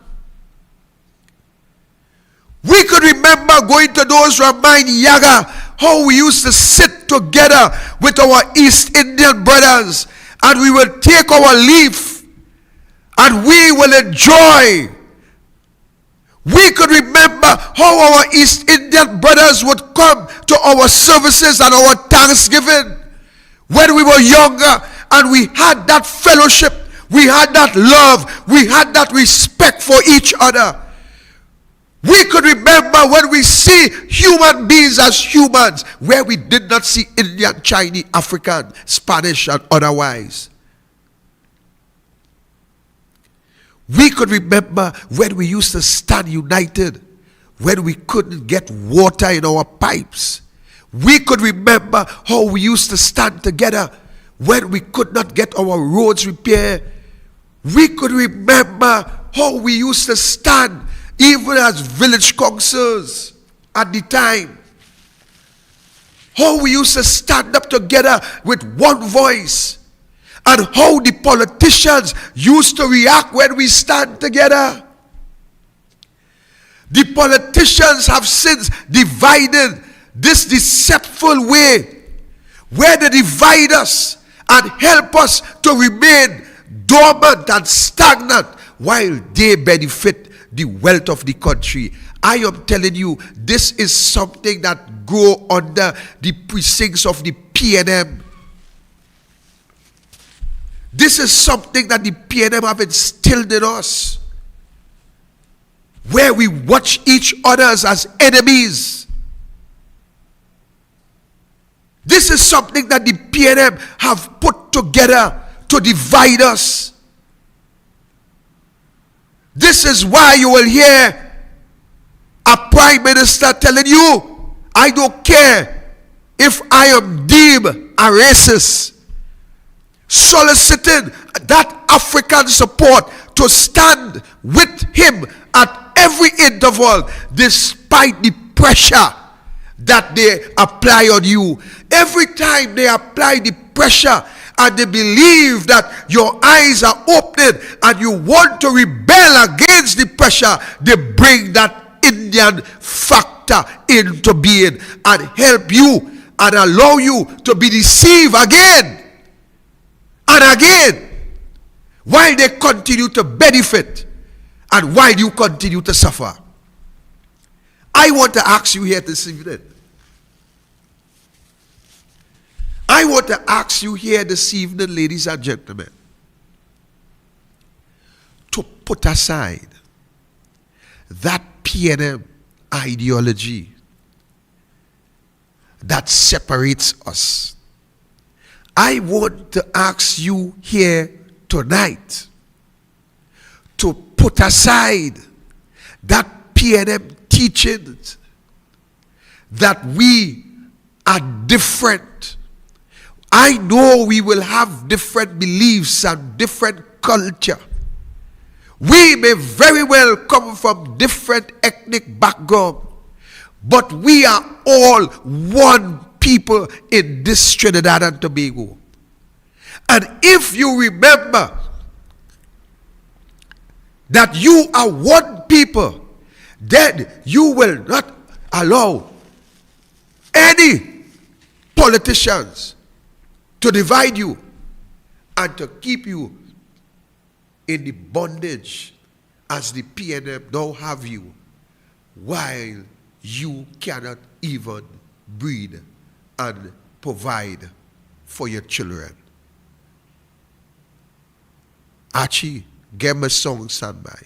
We could remember going to those Ramayana Yaga, how we used to sit together with our East Indian brothers, and we will take our leaf and we will enjoy. We could remember how our East Indian brothers would come to our services and our Thanksgiving when we were younger, and we had that fellowship, we had that love, we had that respect for each other. We could remember when we see human beings as humans, where we did not see Indian, Chinese, African, Spanish, and otherwise. We could remember when we used to stand united, when we couldn't get water in our pipes. We could remember how we used to stand together when we could not get our roads repaired. We could remember how we used to stand even as village councils at the time. How we used to stand up together with one voice. And how the politicians used to react when we stand together. The politicians have since divided this deceitful way, where they divide us and help us to remain dormant and stagnant while they benefit the wealth of the country. I am telling you, this is something that grow under the precincts of the PNM. This is something that the PNM have instilled in us, where we watch each other as enemies. This is something that the PNM have put together to divide us. This is why you will hear a prime minister telling you, I don't care if I am deemed a racist, soliciting that African support to stand with him at every interval, despite the pressure that they apply on you. Every time they apply the pressure and they believe that your eyes are opening and you want to rebel against the pressure, they bring that Indian factor into being and help you and allow you to be deceived again and again, while they continue to benefit and while you continue to suffer. I want to ask you here this evening. I want to ask you here this evening, ladies and gentlemen, to put aside that PNM ideology that separates us. I want to ask you here tonight to put aside that PNM teachings that we are different. I know we will have different beliefs and different culture. We may very well come from different ethnic background, but we are all one people in this Trinidad and Tobago. And if you remember that you are one people, then you will not allow any politicians to divide you and to keep you in the bondage as the PNM now have you, while you cannot even breed and provide for your children. Archie, give me a song standby.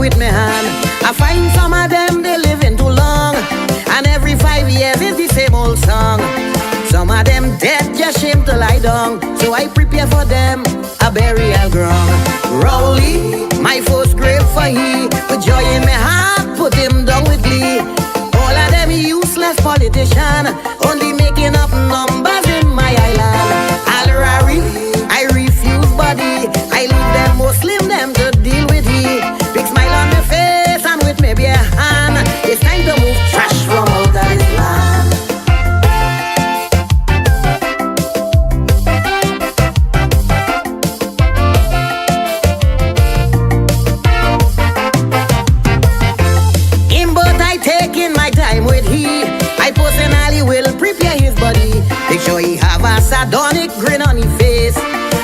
with me hand. I find some of them they living too long, and every 5 years is the same old song. Some of them dead, just shame to lie down, so I prepare for them a burial ground. Rowley, my first grave for he, with joy in my heart, put him down with glee. All of them useless politician, only making up numbers in my island. Al-Rari, I refuse body, I leave them Muslim, them to deal with he. Big smile on my face and with maybe a hand, it's time to move trash from out of this land. Taking my time with he, I personally will prepare his body. Make sure he have a sardonic grin on his face.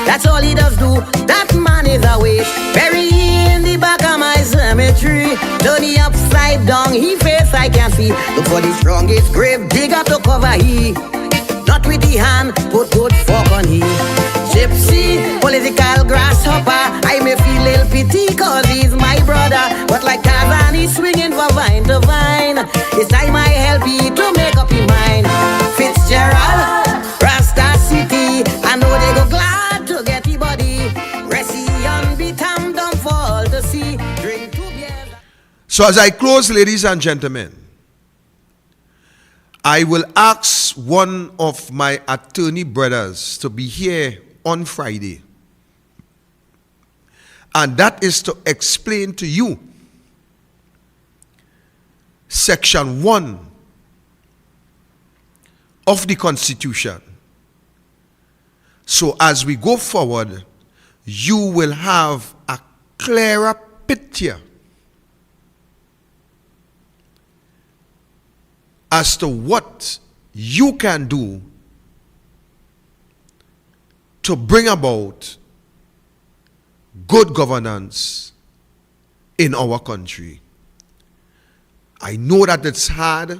That's all he does do, that man is a waste. Bury he in the back of my cemetery, turn he upside down, he face I can see. Look for the strongest grave digger to cover he. Not with the hand, put good fork on he. Gypsy, political grasshopper, I may feel little pity cause he's my brother. But like Tarzan, he's swinging from vine to vine. It's time I help you to make up your mind. Fitzgerald, Rasta City, I know they go glad to get the body. Resi on beat and don't fall to sea. Drink 2 beers. So as I close, ladies and gentlemen, I will ask one of my attorney brothers to be here on Friday. And that is to explain to you Section 1 of the Constitution. So as we go forward, you will have a clearer picture as to what you can do to bring about good governance in our country. I know that it's hard.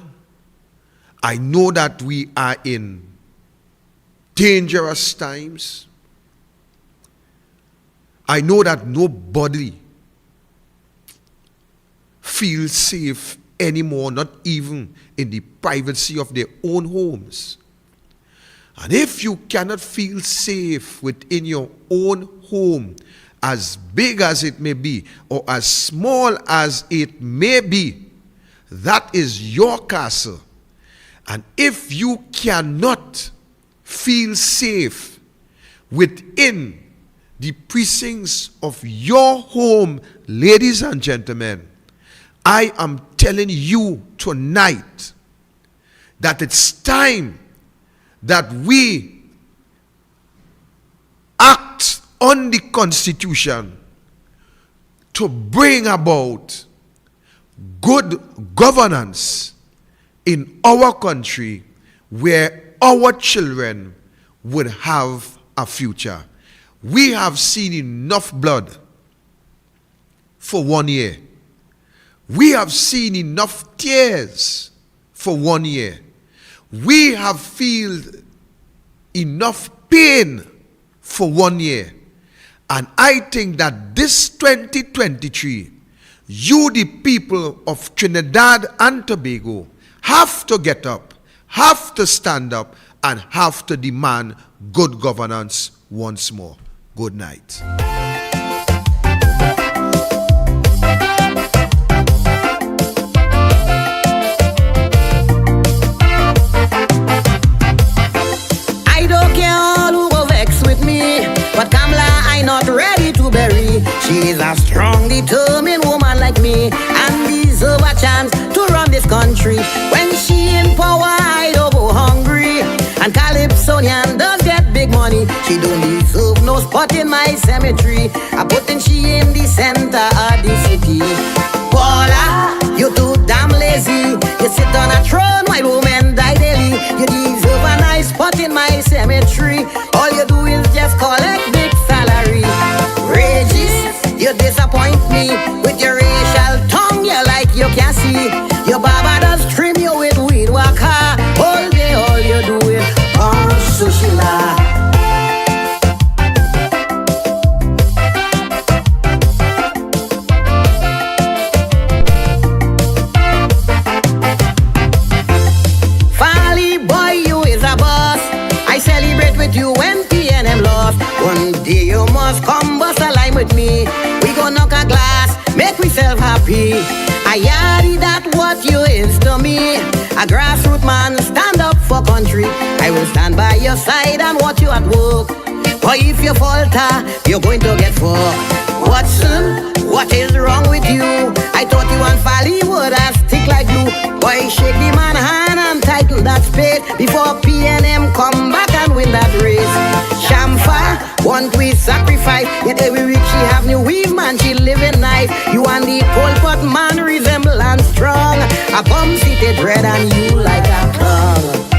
I know that we are in dangerous times. I know that nobody feels safe anymore, not even in the privacy of their own homes. And if you cannot feel safe within your own home, as big as it may be, or as small as it may be, that is your castle. And if you cannot feel safe within the precincts of your home, ladies and gentlemen, I am telling you tonight that it's time that we act on the Constitution to bring about good governance in our country where our children would have a future. We have seen enough blood for 1 year. We have seen enough tears for 1 year. We have felt enough pain for 1 year. And I think that this 2023, you, the people of Trinidad and Tobago, have to get up, have to stand up, and have to demand good governance once more. Good night. But Kamala, I not ready to bury. She is a strong, determined woman like me, and deserve a chance to run this country. When she in power, I don't go hungry. And Calypsonian does get big money. She don't deserve no spot in my cemetery. I putting she in the center of the city. Paula, you too damn lazy. You sit on a throne while women die daily. You deserve a nice spot in my cemetery. All you do is just collect big salary. Regis, you disappoint me with your racial tongue. You like you can see. Your barber does trim you with weed waka. All day all you do is Sushila. happy. I yardy that what you is to me. A grassroots man, stand up for country. I will stand by your side and watch you at work. But if you falter, you're going to get fucked. Watson, what is wrong with you? I thought you and Fally would have stick like glue. Boy, shake the man hand and tighten that spade before PNM come back and win that race. Shamfa, one we sacrifice. Yet every week she have new weave, man, she living nice. You and the cold pot man resemble and strong. A bum seated red and you like a tongue.